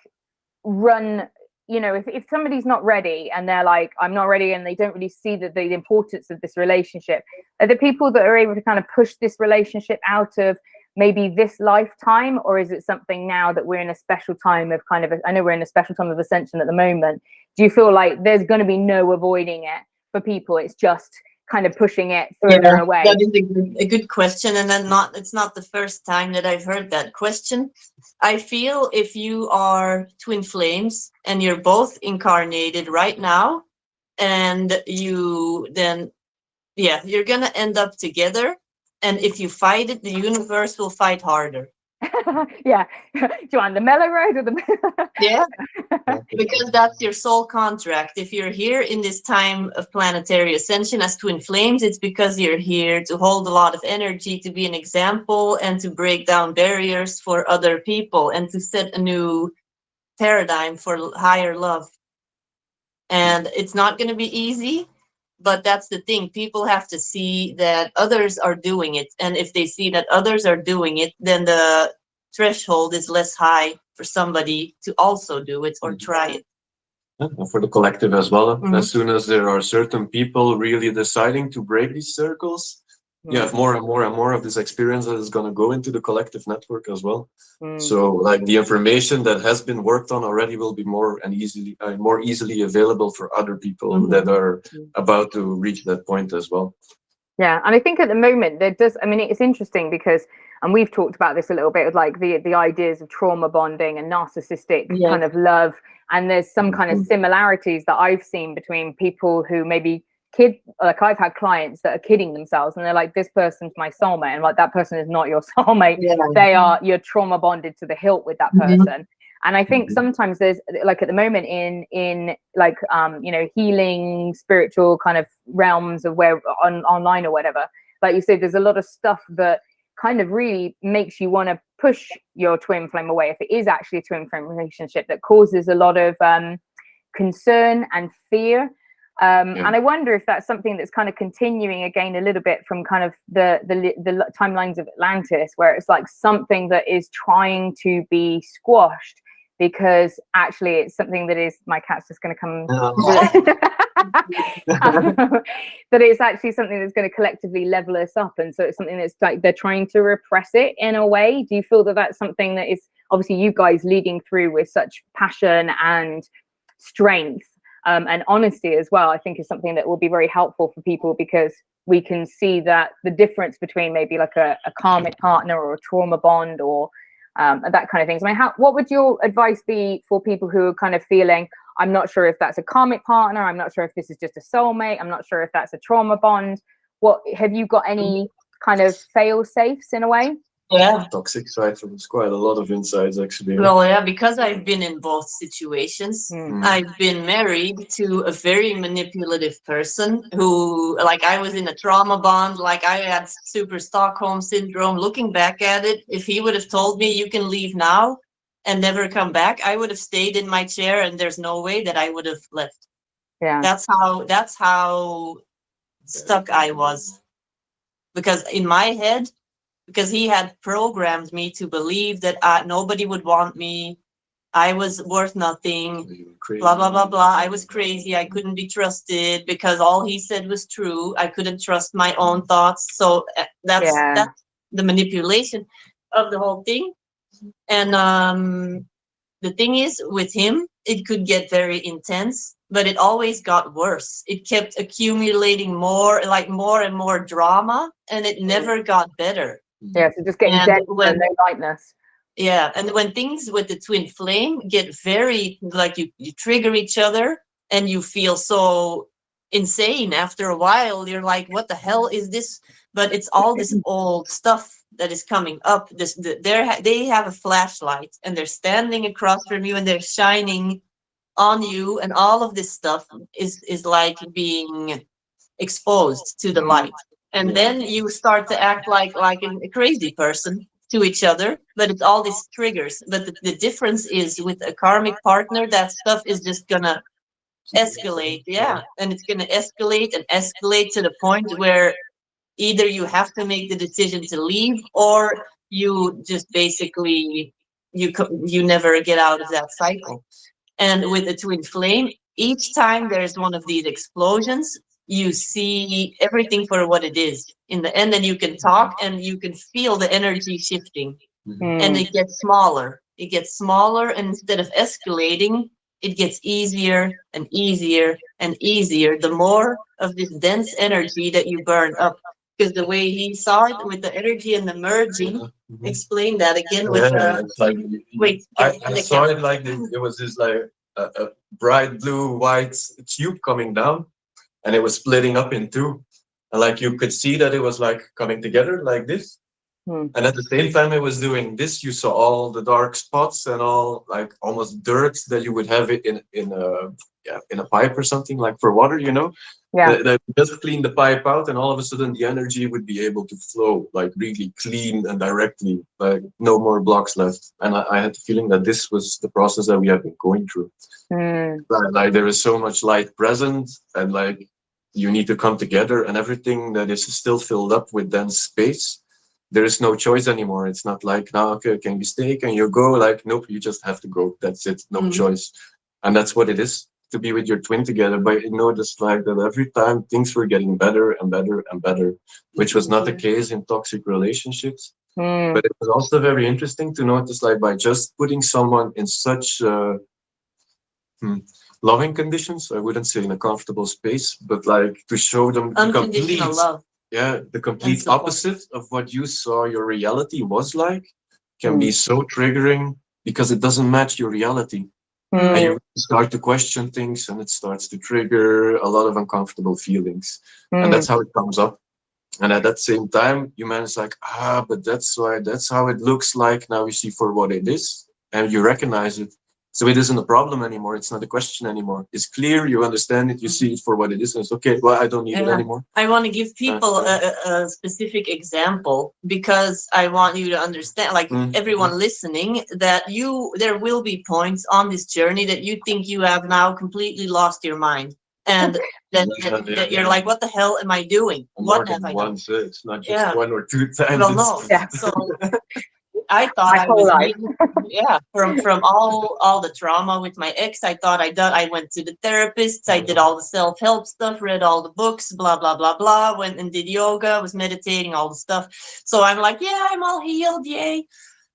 [SPEAKER 1] run, you know, if somebody's not ready and they're like, I'm not ready, and they don't really see the importance of this relationship, are the people that are able to kind of push this relationship out of maybe this lifetime, or is it something now that we're in a special time of kind of, I know we're in a special time of ascension at the moment. Do you feel like there's going to be no avoiding it for people? It's just kind of pushing it further away.
[SPEAKER 2] That is a good question, and then it's not the first time that I've heard that question. I feel if you are twin flames and you're both incarnated right now, and you then, you're gonna end up together, and if you fight it, the universe will fight harder.
[SPEAKER 1] Yeah. Do you want the mellow road or the
[SPEAKER 2] Yeah, because that's your soul contract. If you're here in this time of planetary ascension as twin flames, it's because you're here to hold a lot of energy, to be an example, and to break down barriers for other people, and to set a new paradigm for higher love. And it's not going to be easy, but that's the thing. People have to see that others are doing it, and if they see that others are doing it, then the threshold is less high for somebody to also do it or try it.
[SPEAKER 3] And for the collective as well. As soon as there are certain people really deciding to break these circles, you have more and more and more of this experience that is going to go into the collective network as well. So like the information that has been worked on already will be more easily available for other people that are about to reach that point as well.
[SPEAKER 1] Yeah, and I think at the moment there does, I mean, it's interesting because, and we've talked about this a little bit, with like the ideas of trauma bonding and narcissistic kind of love, and there's some kind of similarities that I've seen between people who maybe like I've had clients that are kidding themselves and they're like, this person's my soulmate, and like, that person is not your soulmate. You're trauma bonded to the hilt with that person. And I think sometimes there's like at the moment in like you know, healing spiritual kind of realms of where online or whatever, like you said, there's a lot of stuff that kind of really makes you want to push your twin flame away if it is actually a twin flame relationship, that causes a lot of concern and fear. And I wonder if that's something that's kind of continuing again a little bit from kind of the timelines of Atlantis, where it's like something that is trying to be squashed because actually it's something that is, my cat's just going to come that it's actually something that's going to collectively level us up, and so it's something that's like they're trying to repress it in a way. Do you feel that that's something that is obviously you guys leading through with such passion and strength and honesty as well, I think is something that will be very helpful for people, because we can see that the difference between maybe like a karmic partner or a trauma bond or that kind of things. I mean, what would your advice be for people who are kind of feeling, I'm not sure if that's a karmic partner, I'm not sure if this is just a soulmate, I'm not sure if that's a trauma bond? What have you got any kind of fail safes in a way?
[SPEAKER 2] Yeah,
[SPEAKER 3] toxic side, so there's quite a lot of insights actually.
[SPEAKER 2] Well, yeah, because I've been in both situations. I've been married to a very manipulative person who, like, I was in a trauma bond, like I had super Stockholm syndrome. Looking back at it, if he would have told me you can leave now and never come back, I would have stayed in my chair, and there's no way that I would have left.
[SPEAKER 1] Yeah,
[SPEAKER 2] that's how stuck I was, because in my head, because he had programmed me to believe that nobody would want me, I was worth nothing, blah, blah, blah, blah. I was crazy. I couldn't be trusted because all he said was true. I couldn't trust my own thoughts. So that's the manipulation of the whole thing. And the thing is, with him, it could get very intense, but it always got worse. It kept accumulating more and more drama, and it never got better.
[SPEAKER 1] Yeah, so just getting dense and no lightness.
[SPEAKER 2] Yeah, and when things with the twin flame get very, like, you trigger each other and you feel so insane after a while, you're like, what the hell is this? But it's all this old stuff that is coming up. They have a flashlight and they're standing across from you and they're shining on you, and all of this stuff is like being exposed to the light. And then you start to act like a crazy person to each other, but it's all these triggers. But the difference is, with a karmic partner, that stuff is just gonna escalate. Yeah, and it's gonna escalate and escalate to the point where either you have to make the decision to leave, or you just basically you never get out of that cycle. And with a twin flame, each time there's one of these explosions, you see everything for what it is in the end, and you can talk and you can feel the energy shifting, and it gets smaller. It gets smaller, and instead of escalating, it gets easier and easier and easier. The more of this dense energy that you burn up, because the way he saw it with the energy and the merging, explain that again with
[SPEAKER 3] it's like
[SPEAKER 2] wait.
[SPEAKER 3] I saw it like this, it was this like a bright blue white tube coming down, and it was splitting up in two, and like you could see that it was like coming together like this. And at the same time it was doing this, you saw all the dark spots and all like almost dirt that you would have it in a pipe or something like for water, you know.
[SPEAKER 1] Yeah.
[SPEAKER 3] That just clean the pipe out, and all of a sudden the energy would be able to flow like really clean and directly, like no more blocks left. And I had the feeling that this was the process that we have been going through. Like there is so much light present, and like you need to come together, and everything that is still filled up with dense space, there is no choice anymore. It's not like, now, okay, can you stay, can you go? Like, nope, you just have to go. That's it, no choice. And that's what it is to be with your twin together. But you know, just like that every time things were getting better and better and better, which was not the case in toxic relationships. But it was also very interesting to notice, like, by just putting someone in such loving conditions, I wouldn't say in a comfortable space, but like to show them
[SPEAKER 2] unconditional love.
[SPEAKER 3] Yeah, the complete opposite of what you saw your reality was like can be so triggering, because it doesn't match your reality. And you start to question things, and it starts to trigger a lot of uncomfortable feelings. And that's how it comes up. And at that same time, your man is like, but that's why, that's how it looks like. Now we see for what it is, and you recognize it. So it isn't a problem anymore. It's not a question anymore. It's clear. You understand it. You see it for what it is. And it's okay. Well, I don't need it anymore.
[SPEAKER 2] I want to give people a specific example, because I want you to understand, like everyone listening, that there will be points on this journey that you think you have now completely lost your mind. And then you're like, what the hell am I doing? What have I done?
[SPEAKER 3] Once, it's not just one or two times.
[SPEAKER 2] Well, no. So I thought I was from all the trauma with my ex. I thought I went to the therapist. I did all the self-help stuff, read all the books, blah blah blah blah. Went and did yoga, was meditating, all the stuff. So I'm like, yeah, I'm all healed, yay.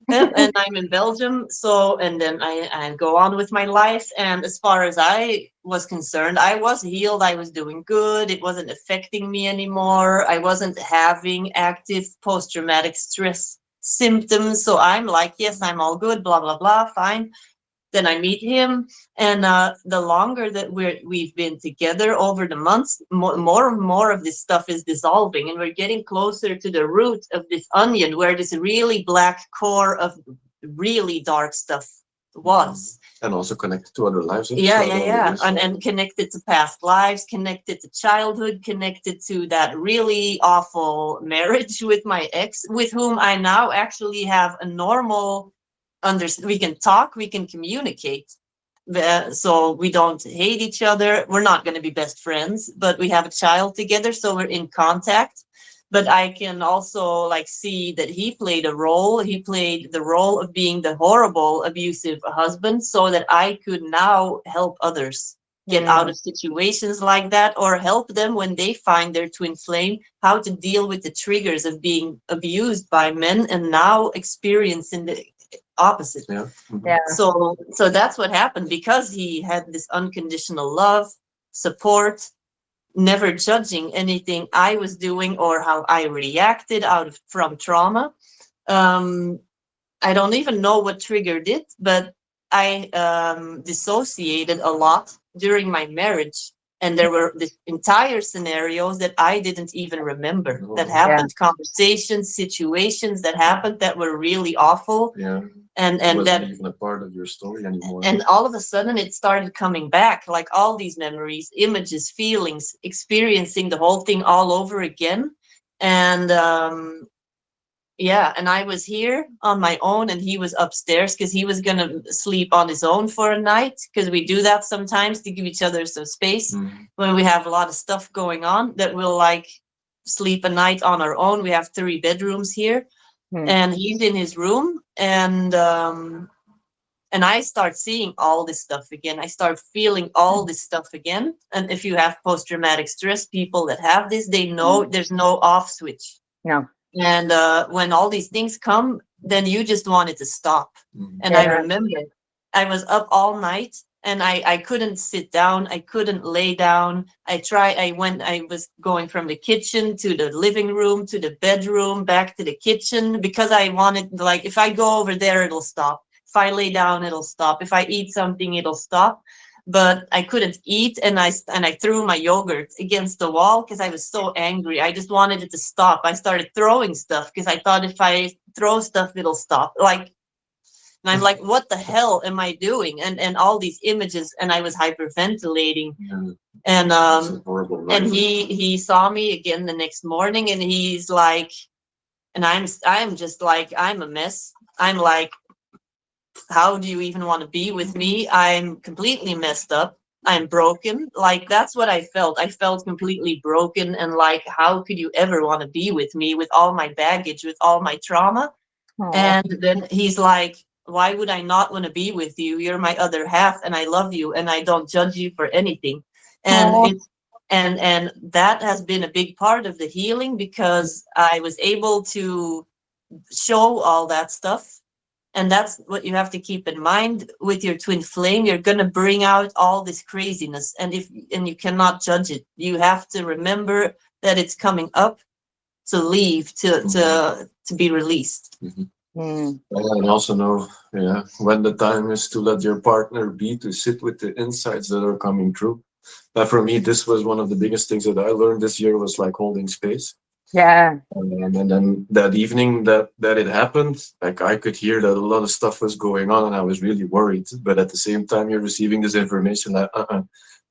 [SPEAKER 2] And I'm in Belgium. So, and then I go on with my life. And as far as I was concerned, I was healed. I was doing good. It wasn't affecting me anymore. I wasn't having active post-traumatic stress symptoms. So I'm like, yes, I'm all good, blah blah blah, fine. Then I meet him, and the longer that we've been together over the months, more and more of this stuff is dissolving, and we're getting closer to the root of this onion, where this really black core of really dark stuff was.
[SPEAKER 3] And also connected to other lives.
[SPEAKER 2] And connected to past lives, connected to childhood, connected to that really awful marriage with my ex, with whom I now actually have a normal we can talk, we can communicate. So we don't hate each other. We're not going to be best friends, but we have a child together, so we're in contact. But I can also like see that he played a role. He played the role of being the horrible, abusive husband, so that I could now help others get out of situations like that, or help them when they find their twin flame, how to deal with the triggers of being abused by men and now experiencing the opposite. So that's what happened, because he had this unconditional love, support, never judging anything I was doing or how I reacted from trauma. I don't even know what triggered it, but I dissociated a lot during my marriage. And there were this entire scenarios that I didn't even remember that happened, conversations, situations that happened that were really awful. And
[SPEAKER 3] it wasn't
[SPEAKER 2] that
[SPEAKER 3] even a part of your story anymore.
[SPEAKER 2] And all of a sudden it started coming back, like all these memories, images, feelings, experiencing the whole thing all over again. And and I was here on my own, and he was upstairs because he was gonna sleep on his own for a night, because we do that sometimes to give each other some space when we have a lot of stuff going on, that we'll like sleep a night on our own. We have 3 bedrooms here. And he's in his room, and and I start seeing all this stuff again. I start feeling all this stuff again. And if you have post-traumatic stress, people that have this, they know there's no off switch.
[SPEAKER 1] No.
[SPEAKER 2] And when all these things come, then you just want it to stop. And I remember I was up all night, and I couldn't sit down. I couldn't lay down. I was going from the kitchen to the living room to the bedroom, back to the kitchen, because I wanted, like, if I go over there, it'll stop. If I lay down, it'll stop. If I eat something, it'll stop. But I couldn't eat, and I threw my yogurt against the wall because I was so angry. I just wanted it to stop. I started throwing stuff because I thought if I throw stuff, it'll stop. Like, and I'm like, what the hell am I doing? And all these images, and I was hyperventilating. And he saw me again the next morning, and he's like, and I'm just like, I'm a mess. I'm like, how do you even want to be with me? I'm completely messed up. I'm broken. Like, that's what I felt. I felt completely broken, and like, how could you ever want to be with me with all my baggage, with all my trauma?
[SPEAKER 1] Aww.
[SPEAKER 2] And then he's like, why would I not want to be with you? You're my other half, and I love you, and I don't judge you for anything. And and that has been a big part of the healing, because I was able to show all that stuff. And that's what you have to keep in mind with your twin flame. You're going to bring out all this craziness, and you cannot judge it. You have to remember that it's coming up to leave, to be released.
[SPEAKER 3] And also know, when the time is to let your partner be, to sit with the insights that are coming through. But for me, this was one of the biggest things that I learned this year, was like holding space. And then that evening that it happened, like, I could hear that a lot of stuff was going on, and I was really worried. But at the same time, you're receiving this information that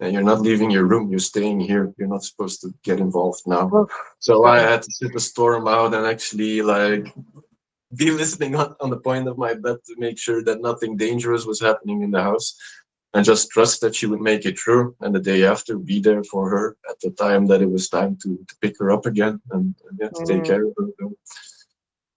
[SPEAKER 3] and you're not leaving your room, you're staying here, you're not supposed to get involved now. So I had to sit the storm out and actually, like, be listening on the point of my bed to make sure that nothing dangerous was happening in the house, and just trust that she would make it through. And the day after, be there for her at the time that it was time to pick her up again and to take care of her.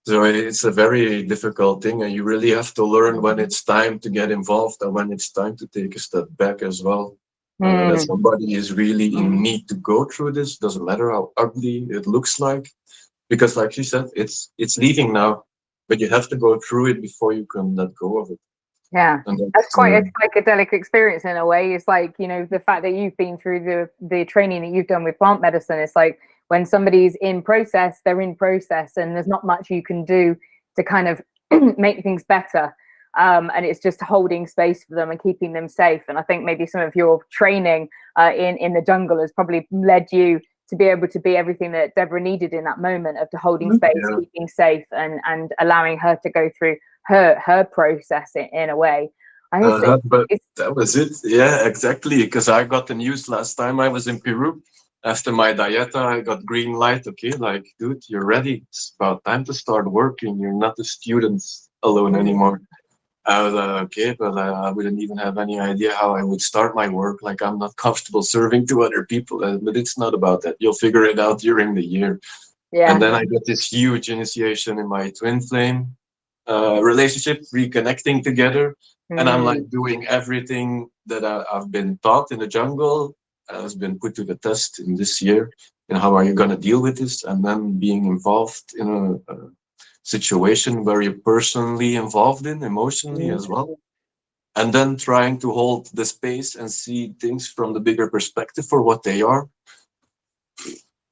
[SPEAKER 3] So it's a very difficult thing, and you really have to learn when it's time to get involved and when it's time to take a step back as well. That somebody is really in need to go through this, doesn't matter how ugly it looks like, because like she said, it's leaving now, but you have to go through it before you can let go of it.
[SPEAKER 1] Yeah, that's quite a psychedelic experience in a way. It's like, you know, the fact that you've been through the training that you've done with plant medicine. It's like when somebody's in process, they're in process, and there's not much you can do to kind of make things better. And it's just holding space for them and keeping them safe. And I think maybe some of your training in the jungle has probably led you to be able to be everything that Debra needed in that moment of holding space, keeping safe, and allowing her to go through her process in a way.
[SPEAKER 3] But that was it. Yeah, exactly. Because I got the news last time I was in Peru. After my dieta, I got green light. Okay, like, dude, you're ready. It's about time to start working. You're not a student alone anymore. I was like, okay, but I wouldn't even have any idea how I would start my work. Like, I'm not comfortable serving to other people. But it's not about that. You'll figure it out during the year. Yeah. And then I got this huge initiation in my twin flame relationship, reconnecting together. And I'm like doing everything that I've been taught in the jungle has been put to the test in this year. And how are you going to deal with this? And then being involved in a situation where you're personally involved in, emotionally as well. And then trying to hold the space and see things from the bigger perspective for what they are.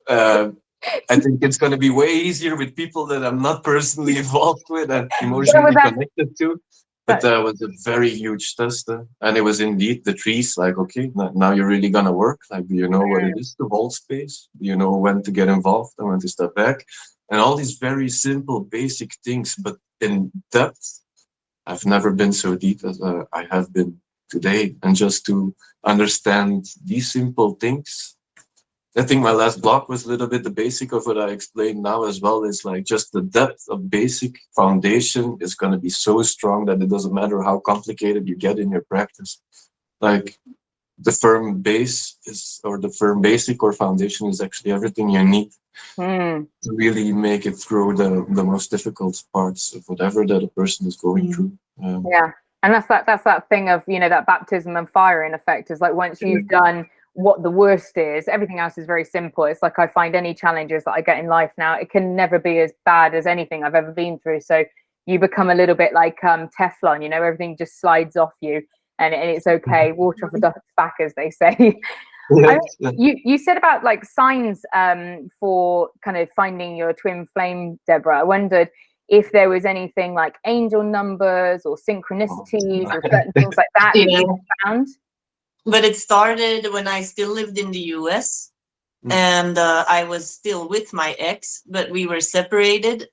[SPEAKER 3] I think it's going to be way easier with people that I'm not personally involved with and emotionally connected to. But that was a very huge test. And it was indeed the trees, like, okay, now you're really going to work. Like, do you know what it is to hold space? Do you know when to get involved and when to step back? And all these very simple, basic things. But in depth, I've never been so deep as I have been today. And just to understand these simple things, I think my last block was a little bit the basic of what I explained now as well. Is like just the depth of basic foundation is going to be so strong that it doesn't matter how complicated you get in your practice. Like the firm base is, or the firm basic or foundation is actually everything you need to really make it through the most difficult parts of whatever that a person is going through.
[SPEAKER 1] And that's that thing of, you know, that baptism and fire in effect, is like once you've done what the worst is, everything else is very simple. It's like I find any challenges that I get in life now, it can never be as bad as anything I've ever been through. So you become a little bit like Teflon, you know, everything just slides off you, and it's okay. Water off a duck's back, as they say. You said about like signs for kind of finding your twin flame, Deborah. I wondered if there was anything like angel numbers or synchronicities or certain things like that that you found.
[SPEAKER 2] But it started when I still lived in the US, and I was still with my ex, but we were separated.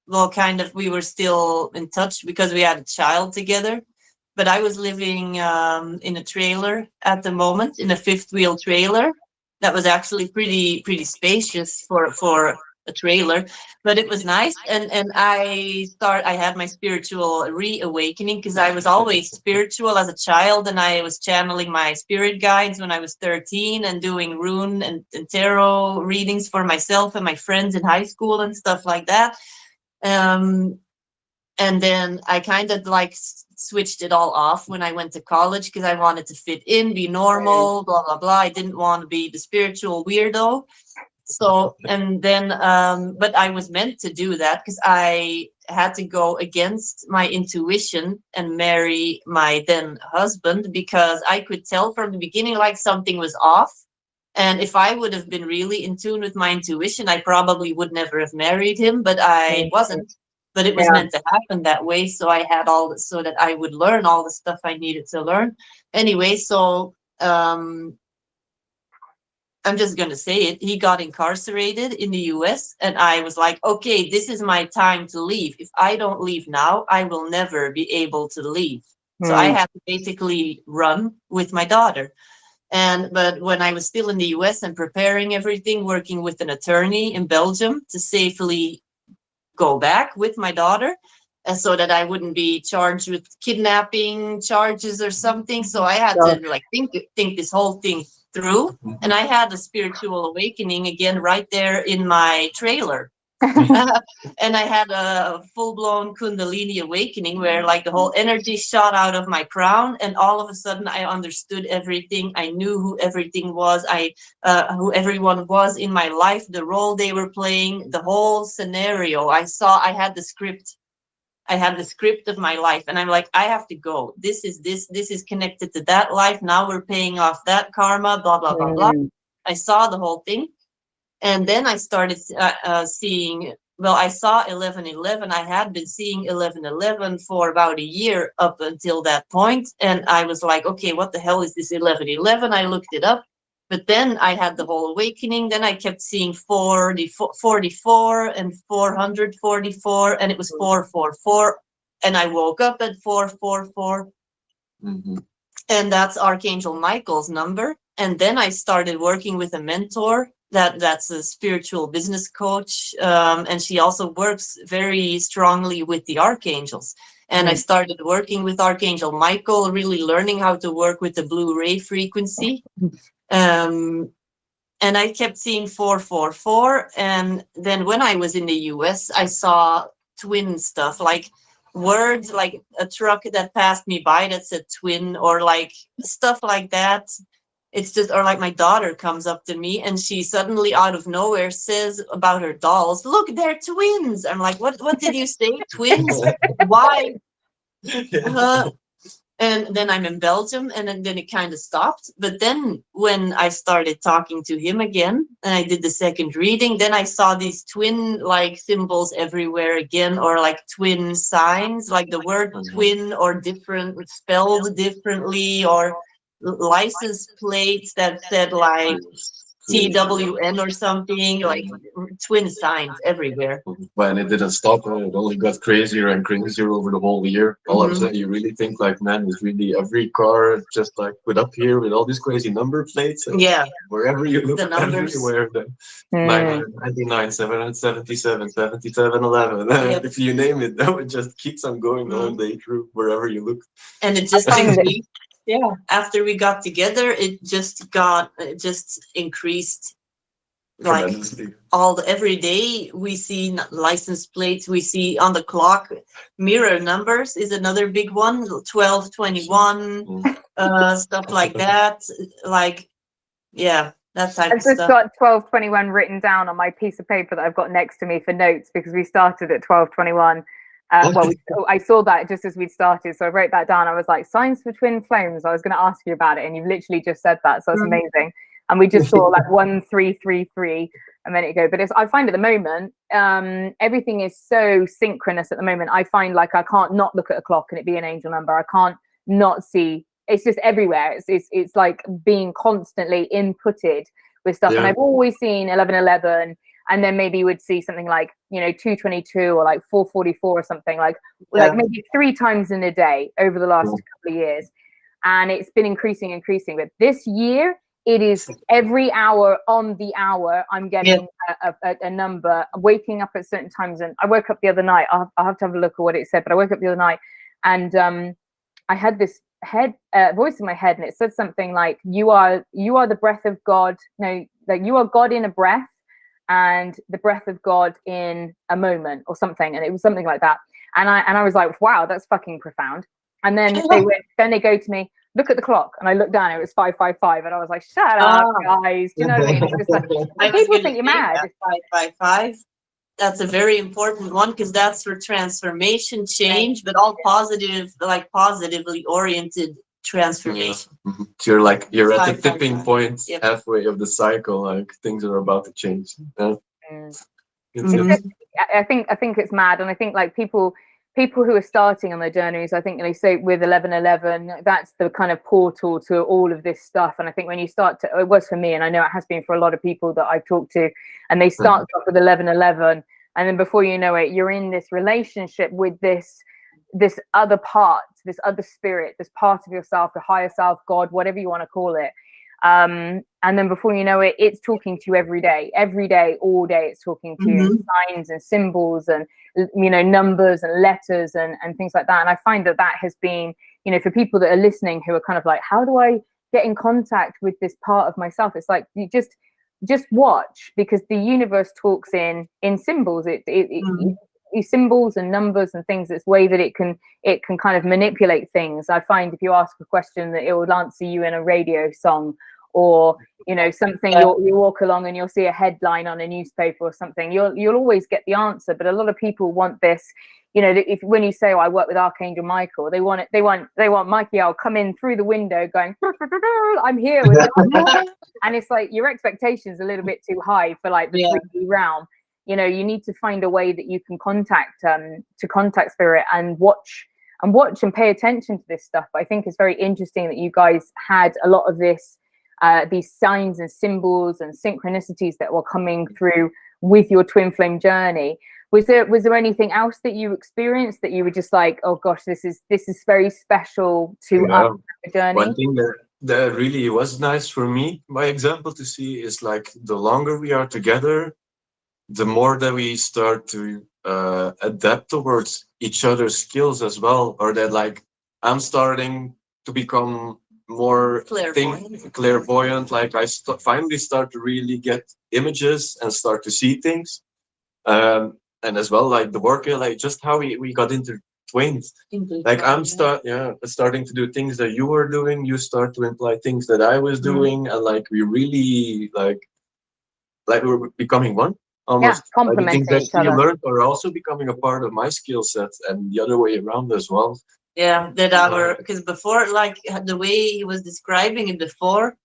[SPEAKER 2] Well, kind of, we were still in touch because we had a child together. But I was living in a trailer at the moment, in a fifth wheel trailer that was actually pretty spacious for a trailer, but it was nice. And I had my spiritual reawakening, because I was always spiritual as a child, and I was channeling my spirit guides when I was 13 and doing rune and tarot readings for myself and my friends in high school and stuff like that. And then I kind of like switched it all off when I went to college, because I wanted to fit in, be normal, blah, blah, blah. I didn't want to be the spiritual weirdo. So, and then, but I was meant to do that because I had to go against my intuition and marry my then husband, because I could tell from the beginning like something was off. And if I would have been really in tune with my intuition, I probably would never have married him, but I wasn't. But it was meant to happen that way. So I had so that I would learn all the stuff I needed to learn. Anyway, so I'm just going to say it. He got incarcerated in the US, and I was like, okay, this is my time to leave. If I don't leave now, I will never be able to leave. So I had to basically run with my daughter. But when I was still in the US and preparing everything, working with an attorney in Belgium to safely go back with my daughter, so that I wouldn't be charged with kidnapping charges or something. So I had to like think this whole thing through, and I had a spiritual awakening again right there in my trailer. And I had a full-blown Kundalini awakening where like the whole energy shot out of my crown, and all of a sudden I understood everything. I knew who everything was. Who everyone was in my life, the role they were playing, the whole scenario. I had the script. I had the script of my life, and I'm like, I have to go. This is connected to that life. Now we're paying off that karma, blah, blah, blah, blah. I saw the whole thing. And then I started seeing, well, I saw 1111. I had been seeing 1111 for about a year up until that point. And I was like, okay, what the hell is this 1111? I looked it up. But then I had the whole awakening. Then I kept seeing 44 and 444, and it was 444. And I woke up at 444. And that's Archangel Michael's number. And then I started working with a mentor that's a spiritual business coach, and she also works very strongly with the archangels. And I started working with Archangel Michael, really learning how to work with the blue ray frequency. And I kept seeing 444. And then when I was in the US, I saw twin stuff, like words, like a truck that passed me by that said twin, or like stuff like that. It's just, or like my daughter comes up to me and she suddenly out of nowhere says about her dolls, look, they're twins. I'm like, what did you say? Twins? Why? And then I'm in Belgium, and then it kind of stopped. But then when I started talking to him again, and I did the second reading, then I saw these twin like symbols everywhere again, or like twin signs, like the word twin or different, spelled differently, or license plates that said like TWN or something, like twin signs everywhere.
[SPEAKER 3] When it didn't stop, it only got crazier and crazier over the whole year. All of a sudden, you really think like, man, is really every car just like put up here with all these crazy number plates? And wherever you look, the everywhere. Then 99, 777, 7711. If you name it, that just keeps on going all day through wherever you look.
[SPEAKER 2] And it just increased. After we got together, it just increased like
[SPEAKER 3] tremendously.
[SPEAKER 2] every day we see license plates, we see on the clock mirror numbers is another big one, 1221, stuff like that, like that type
[SPEAKER 1] I've
[SPEAKER 2] of
[SPEAKER 1] just
[SPEAKER 2] stuff.
[SPEAKER 1] got 1221 written down on my piece of paper that I've got next to me for notes, because we started at 1221. I saw that just as we'd started, so I wrote that down. I was like, signs for twin flames. I was going to ask you about it, and you've literally just said that, so that's amazing. And we just saw like 1333 a minute ago. But I find at the moment, everything is so synchronous at the moment. I find like I can't not look at a clock and it be an angel number. I can't not see. It's just everywhere. It's like being constantly inputted with stuff. And I've always seen 1111, and then maybe you would see something like 222 or like 444 or something like maybe 3 times in a day over the last couple of years, and it's been increasing. But this year, it is every hour on the hour I'm getting a number. I'm waking up at certain times, and I woke up the other night. I'll have to have a look at what it said, but I woke up the other night, and I had this voice in my head, and it said something like, you are the breath of God. No, like you are God in a breath, and the breath of God in a moment, or something. And it was something like that. And I was like, wow, that's fucking profound. And then they go to me, look at the clock. And I looked down, it was 555. And I was like, shut up, guys. Do you know what I mean? It's just like, people think you're mad.
[SPEAKER 2] 555. That's a very important one, because that's for transformation, change, but all positive, like positively oriented transformation.
[SPEAKER 3] So you're at the tipping point, halfway of the cycle, like things are about to change.
[SPEAKER 1] I think it's mad. And I think like people who are starting on their journeys, I think they say with 1111, that's the kind of portal to all of this stuff. And I think when you start to, it was for me, and I know it has been for a lot of people that I've talked to, and they start off with 1111, and then before you know it, you're in this relationship with this other part, this other spirit, this part of yourself, the higher self, God, whatever you want to call it. And then before you know it, it's talking to you every day, all day. It's talking to you, signs and symbols and numbers and letters and things like that. And I find that has been, for people that are listening who are kind of like, how do I get in contact with this part of myself? It's like, you just watch, because the universe talks in symbols. Symbols and numbers and things. It's way that it can kind of manipulate things. I find if you ask a question, that it will answer you in a radio song, or something. You walk along and you'll see a headline on a newspaper or something. You'll always get the answer. But a lot of people want this. When you say, I work with Archangel Michael, they want Mikey, I'll come in through the window going, I'm here with it. And it's like your expectations a little bit too high for like the 3D realm. You need to find a way that you can contact spirit and watch and pay attention to this stuff. But I think it's very interesting that you guys had a lot of this, these signs and symbols and synchronicities that were coming through with your twin flame journey. Was there anything else that you experienced that you were just like, oh gosh, this is very special to us, the journey?
[SPEAKER 3] One thing that really was nice for me, by example, to see is like the longer we are together, the more that we start to adapt towards each other's skills as well, or that like I'm starting to become more clairvoyant. Like I finally start to really get images and start to see things, and as well like the work, like just how we got intertwined. Like I'm starting to do things that you were doing. You start to imply things that I was doing, and like we really like we're becoming one. Almost
[SPEAKER 1] complementing
[SPEAKER 3] the things
[SPEAKER 1] each
[SPEAKER 3] that you
[SPEAKER 1] other.
[SPEAKER 3] learned are also becoming a part of my skill set, and the other way around as well.
[SPEAKER 2] Because before, like the way he was describing it before,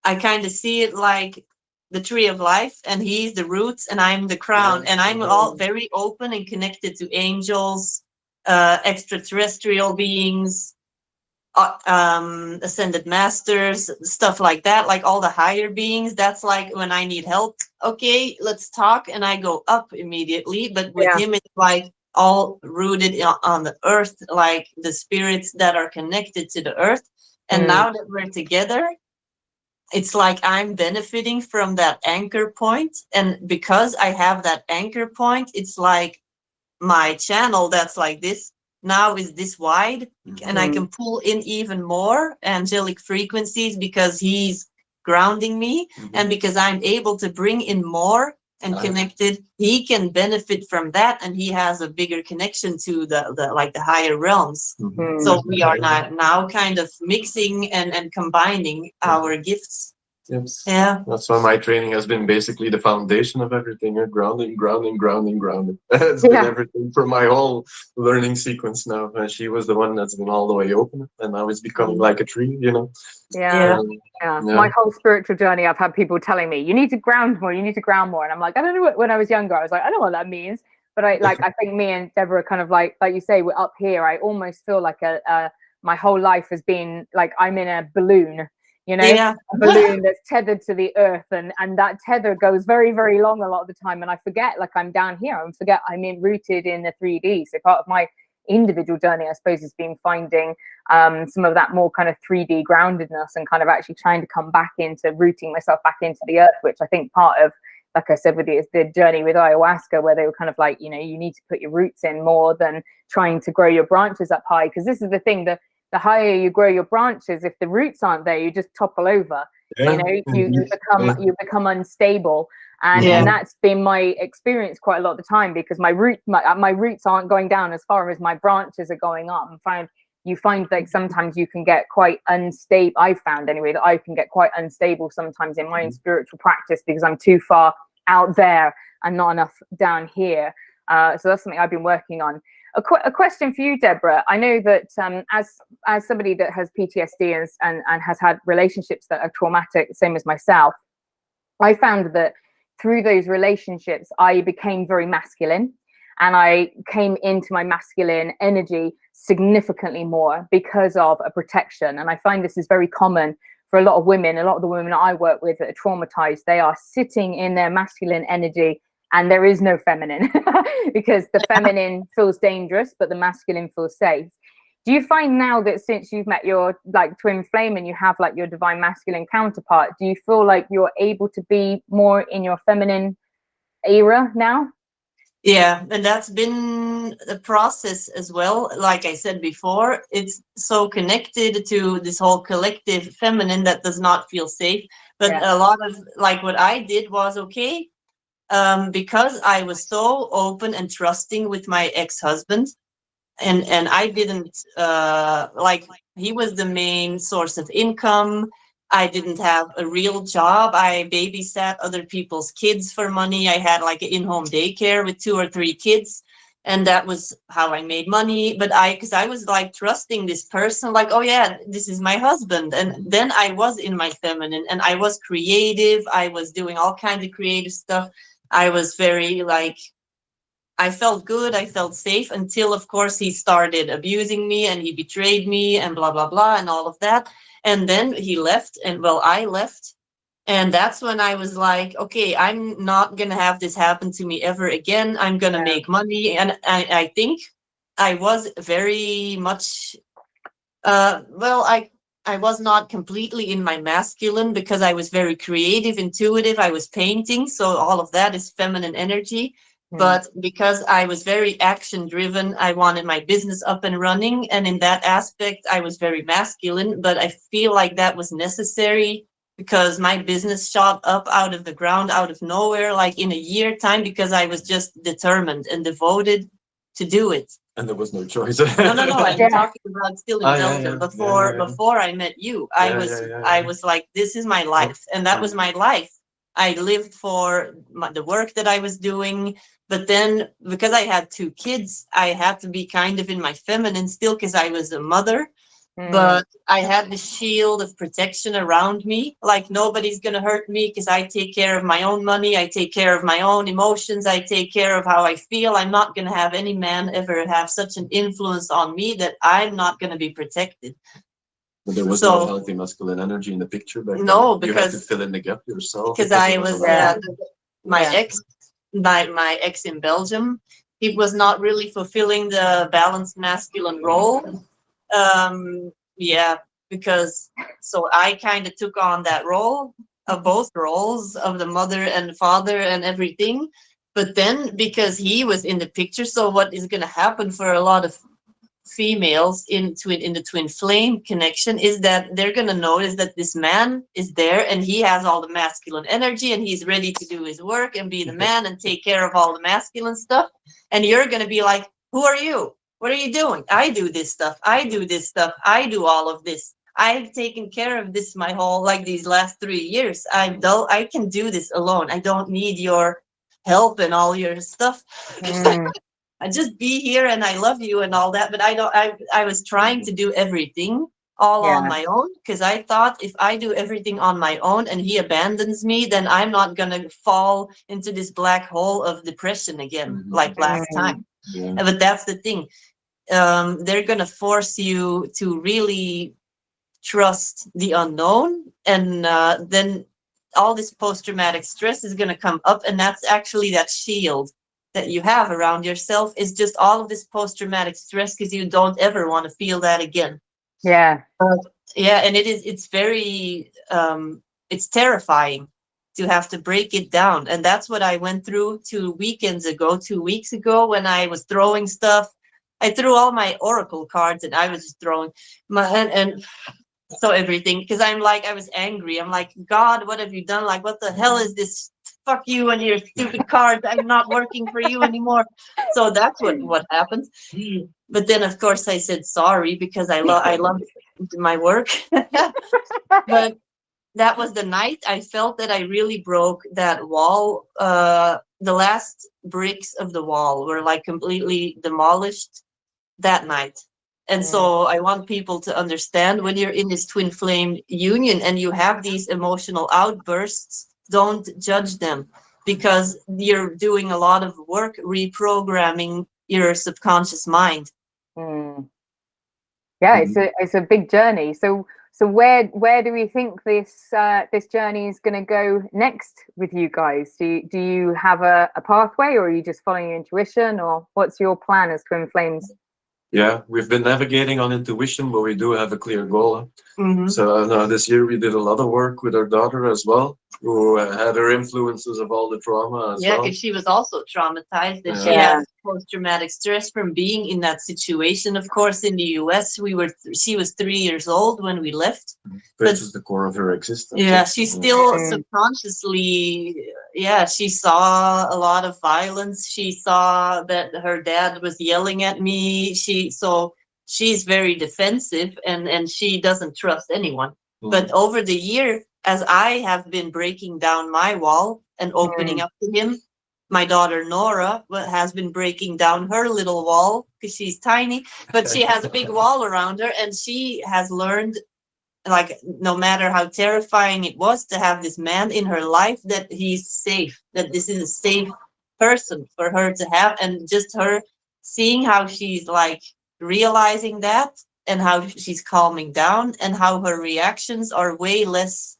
[SPEAKER 2] I kind of see it like the tree of life, and he's the roots and I'm the crown, and I'm all very open and connected to angels, extraterrestrial beings, ascended masters, stuff like that, like all the higher beings. That's like when I need help, okay, let's talk, and I go up immediately. But with him, it's like all rooted on the earth, like the spirits that are connected to the earth. And now that we're together, it's like I'm benefiting from that anchor point, and because I have that anchor point, it's like my channel that's like this now is this wide, and I can pull in even more angelic frequencies because he's grounding me. And because I'm able to bring in more and connected, he can benefit from that, and he has a bigger connection to the like the higher realms. So we are now kind of mixing and combining our gifts.
[SPEAKER 3] Yes.
[SPEAKER 2] Yeah.
[SPEAKER 3] That's why my training has been basically the foundation of everything. Grounding. It's been everything for my whole learning sequence now. And she was the one that's been all the way open, and now it's becoming like a tree, you know.
[SPEAKER 1] Yeah. My whole spiritual journey, I've had people telling me, you need to ground more, and I'm like, I don't know what, when I was younger, I was like, I don't know what that means. But I think me and Debra kind of like you say, we're up here. I almost feel like my whole life has been like I'm in a balloon, you know, a balloon that's tethered to the earth, and that tether goes very, very long a lot of the time. And I forget, like, I'm down here, I'm rooted in the 3D. So part of my individual journey, I suppose, has been finding some of that more kind of 3D groundedness, and kind of actually trying to come back into rooting myself back into the earth, which I think part of, like I said, with the journey with ayahuasca, where they were kind of like, you know, you need to put your roots in more than trying to grow your branches up high. Because this is the thing, the higher you grow your branches, if the roots aren't there, you just topple over. You know, you become unstable. And that's been my experience quite a lot of the time, because my roots aren't going down as far as my branches are going up. And you find that sometimes you can get quite unstable. I've found anyway that I can get quite unstable sometimes in my own spiritual practice, because I'm too far out there and not enough down here. So that's something I've been working on. A question for you, Debra. I know that as somebody that has PTSD and has had relationships that are traumatic, same as myself, I found that through those relationships, I became very masculine, and I came into my masculine energy significantly more because of a protection. And I find this is very common for a lot of women. A lot of the women I work with that are traumatized, they are sitting in their masculine energy, and there is no feminine because the feminine feels dangerous, but the masculine feels safe. Do you find now that since you've met your like twin flame and you have like your divine masculine counterpart, do you feel like you're able to be more in your feminine era now?
[SPEAKER 2] Yeah, and that's been a process as well. Like I said before, it's so connected to this whole collective feminine that does not feel safe. But a lot of like what I did was okay, because I was so open and trusting with my ex-husband, and I didn't like, he was the main source of income. I didn't have a real job. I babysat other people's kids for money. I had like an in-home daycare with 2 or 3 kids, and that was how I made money. But because I was like trusting this person, like, oh yeah, this is my husband. And then I was in my feminine, and I was creative. I was doing all kinds of creative stuff. I was very like, I felt good, I felt safe, until of course he started abusing me and he betrayed me and blah blah blah and all of that. And then he left, and well, I left, and that's when I was like, okay, I'm not gonna have this happen to me ever again. I'm gonna make money. And I think I was very much well, I was not completely in my masculine, because I was very creative, intuitive. I was painting, so all of that is feminine energy. But because I was very action driven, I wanted my business up and running. And in that aspect, I was very masculine. But I feel like that was necessary, because my business shot up out of the ground, out of nowhere, like in a year time, because I was just determined and devoted to do it.
[SPEAKER 3] And there was no choice.
[SPEAKER 2] No. I'm talking about still in Belgium. Before I met you, I was like, this is my life. And that was my life. I lived for the work that I was doing. But then, because I had 2 kids, I had to be kind of in my feminine still, because I was a mother. But I had the shield of protection around me. Like, nobody's going to hurt me, because I take care of my own money. I take care of my own emotions. I take care of how I feel. I'm not going to have any man ever have such an influence on me that I'm not going to be protected.
[SPEAKER 3] But there was no healthy masculine energy in the picture back then.
[SPEAKER 2] No,
[SPEAKER 3] because you had to fill in the gap yourself.
[SPEAKER 2] Because I was my ex in Belgium, he was not really fulfilling the balanced masculine role. Because so I kind of took on that role of both roles of the mother and father and everything. But then, because he was in the picture, so what is going to happen for a lot of females in the twin flame connection is that they're going to notice that this man is there and he has all the masculine energy and he's ready to do his work and be the man and take care of all the masculine stuff. And you're going to be like, who are you? What are you doing? I do this stuff. I do this stuff. I do all of this. I've taken care of this my whole, like these last 3 years. I can do this alone. I don't need your help and all your stuff. I just be here and I love you and all that. But I was trying to do everything all on my own, because I thought if I do everything on my own and he abandons me, then I'm not going to fall into this black hole of depression again, like last time. But that's the thing. They're going to force you to really trust the unknown. And then all this post-traumatic stress is going to come up. And that's actually that shield that you have around yourself, is just all of this post-traumatic stress, because you don't ever want to feel that again.
[SPEAKER 1] Yeah.
[SPEAKER 2] And it's very, it's terrifying to have to break it down. And that's what I went through 2 weeks ago, when I was throwing stuff. I threw all my oracle cards and I was just throwing and so everything, because I was angry. I'm like, God, what have you done? Like, what the hell is this? Fuck you and your stupid cards. I'm not working for you anymore. So that's what happened. But then, of course, I said sorry, because I love my work. But that was the night I felt that I really broke that wall. The last bricks of the wall were like completely demolished that night. And so I want people to understand, when you're in this twin flame union and you have these emotional outbursts, don't judge them, because you're doing a lot of work reprogramming your subconscious mind.
[SPEAKER 1] Yeah, it's a big journey. So where do we think this journey is going to go next with you guys? Do you have a pathway, or are you just following your intuition, or what's your plan as twin flames?
[SPEAKER 3] Yeah, we've been navigating on intuition, but we do have a clear goal. So this year we did a lot of work with our daughter as well, who had her influences of all the trauma as well. Yeah,
[SPEAKER 2] because she was also traumatized, and she has post-traumatic stress from being in that situation. Of course, in the US, she was 3 years old when we left.
[SPEAKER 3] But is the core of her existence.
[SPEAKER 2] Yeah, she still subconsciously, she saw a lot of violence. She saw that her dad was yelling at me. She's very defensive, and she doesn't trust anyone. But over the year, as I have been breaking down my wall and opening up to him, my daughter Nora has been breaking down her little wall, because she's tiny, but she has a big wall around her, and she has learned, like, no matter how terrifying it was to have this man in her life, that he's safe, that this is a safe person for her to have. And just her seeing how she's like realizing that, and how she's calming down, and how her reactions are way less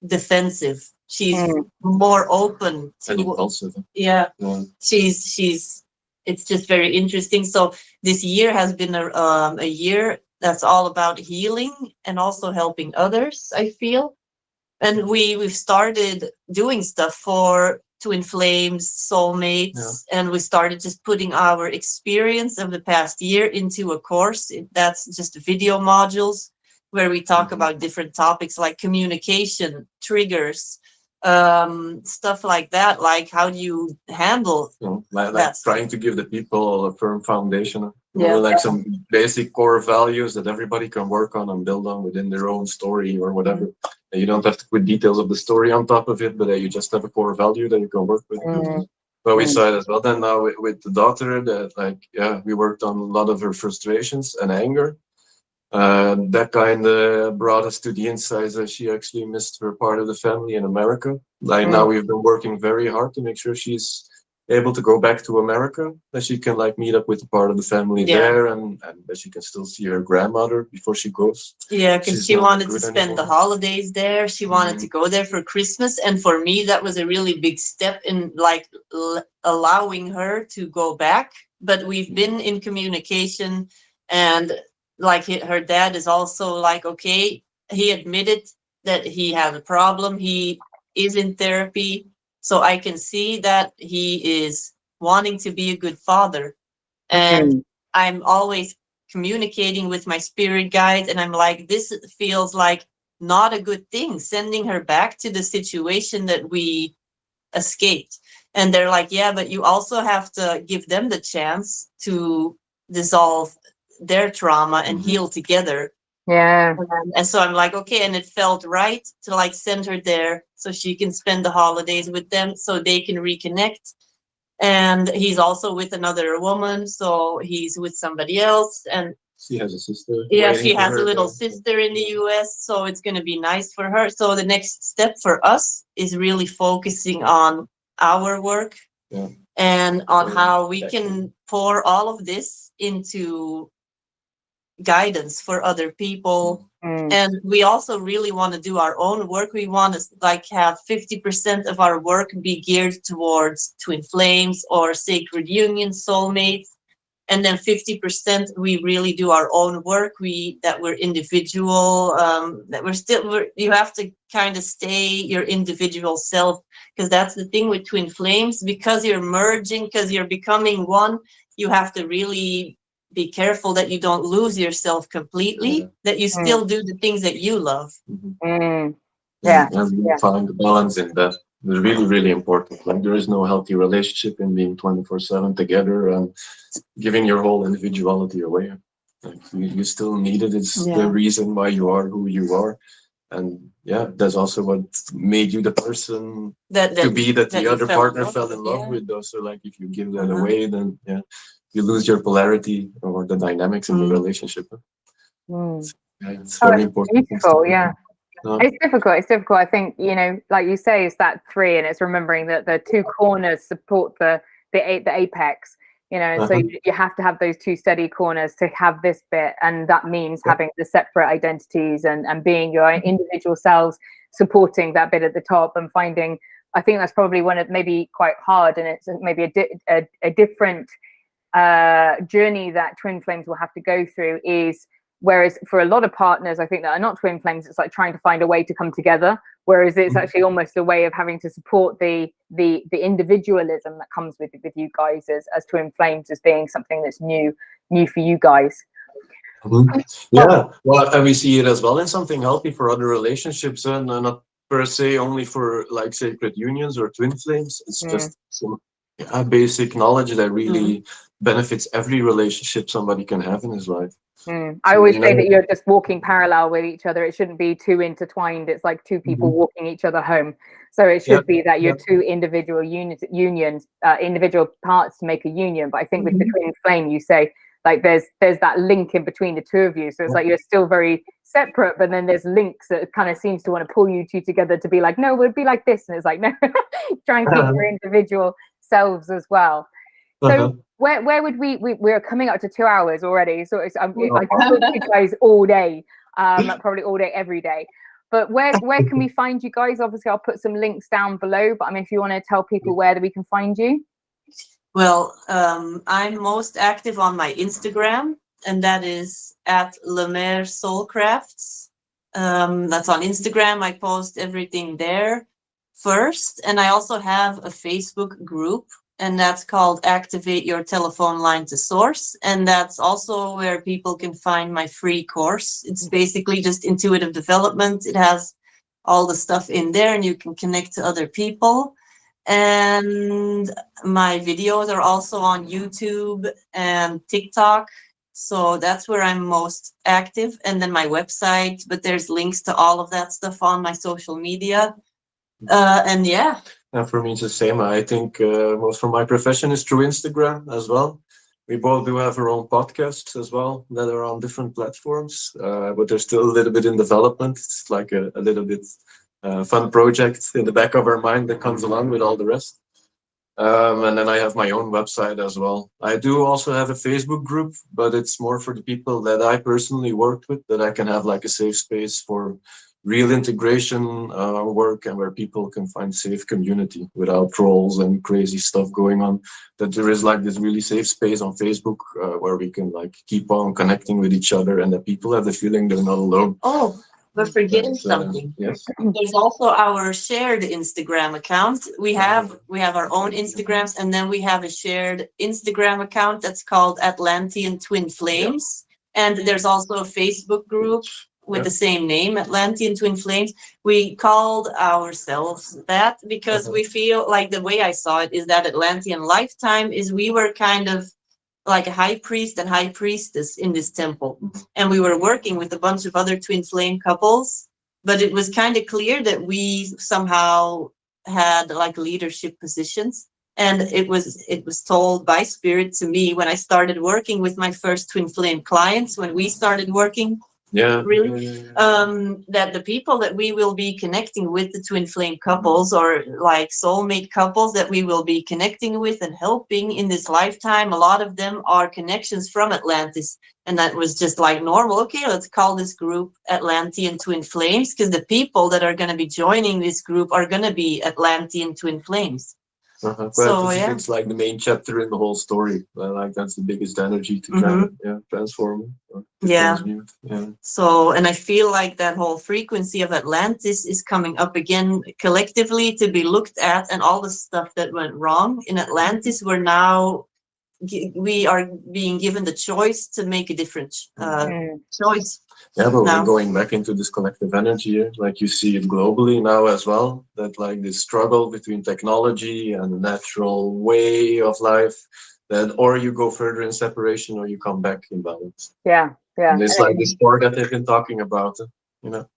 [SPEAKER 2] defensive. She's more open to
[SPEAKER 3] impulsive.
[SPEAKER 2] She's it's just very interesting. So this year has been a year that's all about healing and also helping others, I feel. And we've started doing stuff for twin flames, soulmates, and we started just putting our experience of the past year into a course. That's just video modules where we talk about different topics like communication, triggers, stuff like that. Like, how do you handle
[SPEAKER 3] like trying to give the people a firm foundation, like some basic core values that everybody can work on and build on within their own story or whatever. You don't have to put details of the story on top of it, but you just have a core value that you can work with. But we saw it as well then now with the daughter, that we worked on a lot of her frustrations and anger. That kind of brought us to the insights that she actually missed her part of the family in America. Like now we've been working very hard to make sure she's able to go back to America, that she can like meet up with a part of the family there, and that she can still see her grandmother before she goes. Yeah,
[SPEAKER 2] because she wanted to spend the holidays there. She wanted to go there for Christmas. And for me, that was a really big step in like allowing her to go back. But we've been in communication, and like her dad is also like, okay, he admitted that he has a problem. He is in therapy. So I can see that he is wanting to be a good father. And I'm always communicating with my spirit guide, and I'm like, this feels like not a good thing, sending her back to the situation that we escaped. And they're like, yeah, but you also have to give them the chance to dissolve their trauma and heal together.
[SPEAKER 1] Yeah.
[SPEAKER 2] And so I'm like, okay, and it felt right to like send her there so she can spend the holidays with them so they can reconnect. And he's also with another woman, so he's with somebody else. And
[SPEAKER 3] she has a sister.
[SPEAKER 2] Yeah, she has a little sister in the US, so it's going to be nice for her. So the next step for us is really focusing on our work and on how we can pour all of this into guidance for other people. And we also really want to do our own work. We want to like have 50% of our work be geared towards twin flames or sacred union, soulmates. And then 50% we really do our own work. That we're individual, you have to kind of stay your individual self, because that's the thing with twin flames, because you're merging, because you're becoming one, you have to really be careful that you don't lose yourself completely, that you still do the things that you love.
[SPEAKER 3] And you find the balance in that. It's really, really important. Like, there is no healthy relationship in being 24/7 together and giving your whole individuality away. Like, you still need it. It's the reason why you are who you are. And that's also what made you the person that the other partner fell in love with. Also, like, if you give that away, then you lose your polarity or the dynamics in the relationship. It's very important.
[SPEAKER 1] Beautiful, It's difficult. It's difficult. I think, like you say, it's that three, and it's remembering that the two corners support the apex. And so you have to have those two steady corners to have this bit, and that means having the separate identities and being your individual selves, supporting that bit at the top, and finding. I think that's probably one of maybe quite hard, and it's maybe a different journey that twin flames will have to go through. Is whereas for a lot of partners, I think that are not twin flames, it's like trying to find a way to come together. Whereas it's actually almost a way of having to support the individualism that comes with you guys as twin flames, as being something that's new for you guys.
[SPEAKER 3] Well, and we see it as well in something healthy for other relationships, and not per se only for like sacred unions or twin flames. It's just some basic knowledge that really benefits every relationship somebody can have in his life.
[SPEAKER 1] I always say that you're just walking parallel with each other. It shouldn't be too intertwined. It's like two people walking each other home. So it should be that you're two individual unions, individual parts to make a union. But I think with the twin flame, you say like there's that link in between the two of you. So it's like you're still very separate, but then there's links that kind of seems to want to pull you two together to be like, no, we'd be like this. And it's like, no, try and keep your individual selves as well. So where would we're coming up to 2 hours already, so I can talk to you guys all day, probably all day every day. But where can we find you guys? Obviously I'll put some links down below, but I mean, if you want to tell people where that we can find you.
[SPEAKER 2] Well, I'm most active on my Instagram, and that is at Lemaire Soulcrafts. That's on Instagram. I post everything there first, and I also have a Facebook group, and that's called Activate Your Telephone Line to Source. And that's also where people can find my free course. It's basically just intuitive development. It has all the stuff in there, and you can connect to other people. And my videos are also on YouTube and TikTok. So that's where I'm most active. And then my website, but there's links to all of that stuff on my social media. And
[SPEAKER 3] for me, it's the same. I think most from my profession is through Instagram as well. We both do have our own podcasts as well that are on different platforms, but they're still a little bit in development. It's like a little bit fun project in the back of our mind that comes along with all the rest. And then I have my own website as well. I do also have a Facebook group, but it's more for the people that I personally worked with, that I can have like a safe space for real integration work, and where people can find safe community without trolls and crazy stuff going on. That there is like this really safe space on Facebook where we can like keep on connecting with each other, and that people have the feeling they're not alone.
[SPEAKER 2] Oh, we're forgetting something.
[SPEAKER 3] Yes.
[SPEAKER 2] There's also our shared Instagram account. We have our own Instagrams, and then we have a shared Instagram account that's called Atlantean Twin Flames. And there's also a Facebook group with the same name, Atlantean Twin Flames. We called ourselves that because we feel like, the way I saw it is that Atlantean lifetime is, we were kind of like a high priest and high priestess in this temple. And we were working with a bunch of other twin flame couples, but it was kind of clear that we somehow had like leadership positions. And it was told by spirit to me when I started working with my first twin flame clients, when we started working, that the people that we will be connecting with, the twin flame couples or like soulmate couples that we will be connecting with and helping in this lifetime, a lot of them are connections from Atlantis. And that was just like normal. Okay, let's call this group Atlantean Twin Flames, because the people that are going to be joining this group are going to be Atlantean Twin Flames.
[SPEAKER 3] So it's like the main chapter in the whole story. Like that's the biggest energy to transform. Transmute.
[SPEAKER 2] So, and I feel like that whole frequency of Atlantis is coming up again collectively to be looked at, and all the stuff that went wrong in Atlantis, we are being given the choice to make a different choice.
[SPEAKER 3] Yeah, but we're going back into this collective energy here. Like you see it globally now as well, that like this struggle between technology and the natural way of life, that or you go further in separation or you come back in balance.
[SPEAKER 1] Yeah.
[SPEAKER 3] And it's like this sport that they've been talking about, you know.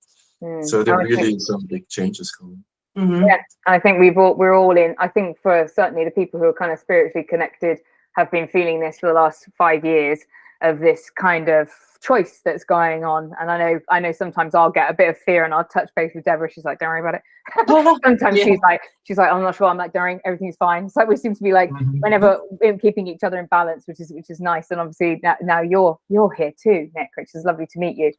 [SPEAKER 3] So there really is some big changes coming.
[SPEAKER 1] Yeah, I think we're all in. I think for certainly the people who are kind of spiritually connected have been feeling this for the last 5 years, of this kind of choice that's going on. And I know sometimes I'll get a bit of fear and I'll touch base with Debra. She's like, don't worry about it. Sometimes she's like, I'm not sure. I'm like, don't worry, everything's fine. So we seem to be like, whenever we're keeping each other in balance, which is nice. And obviously now you're here too, Nick, which is lovely to meet you.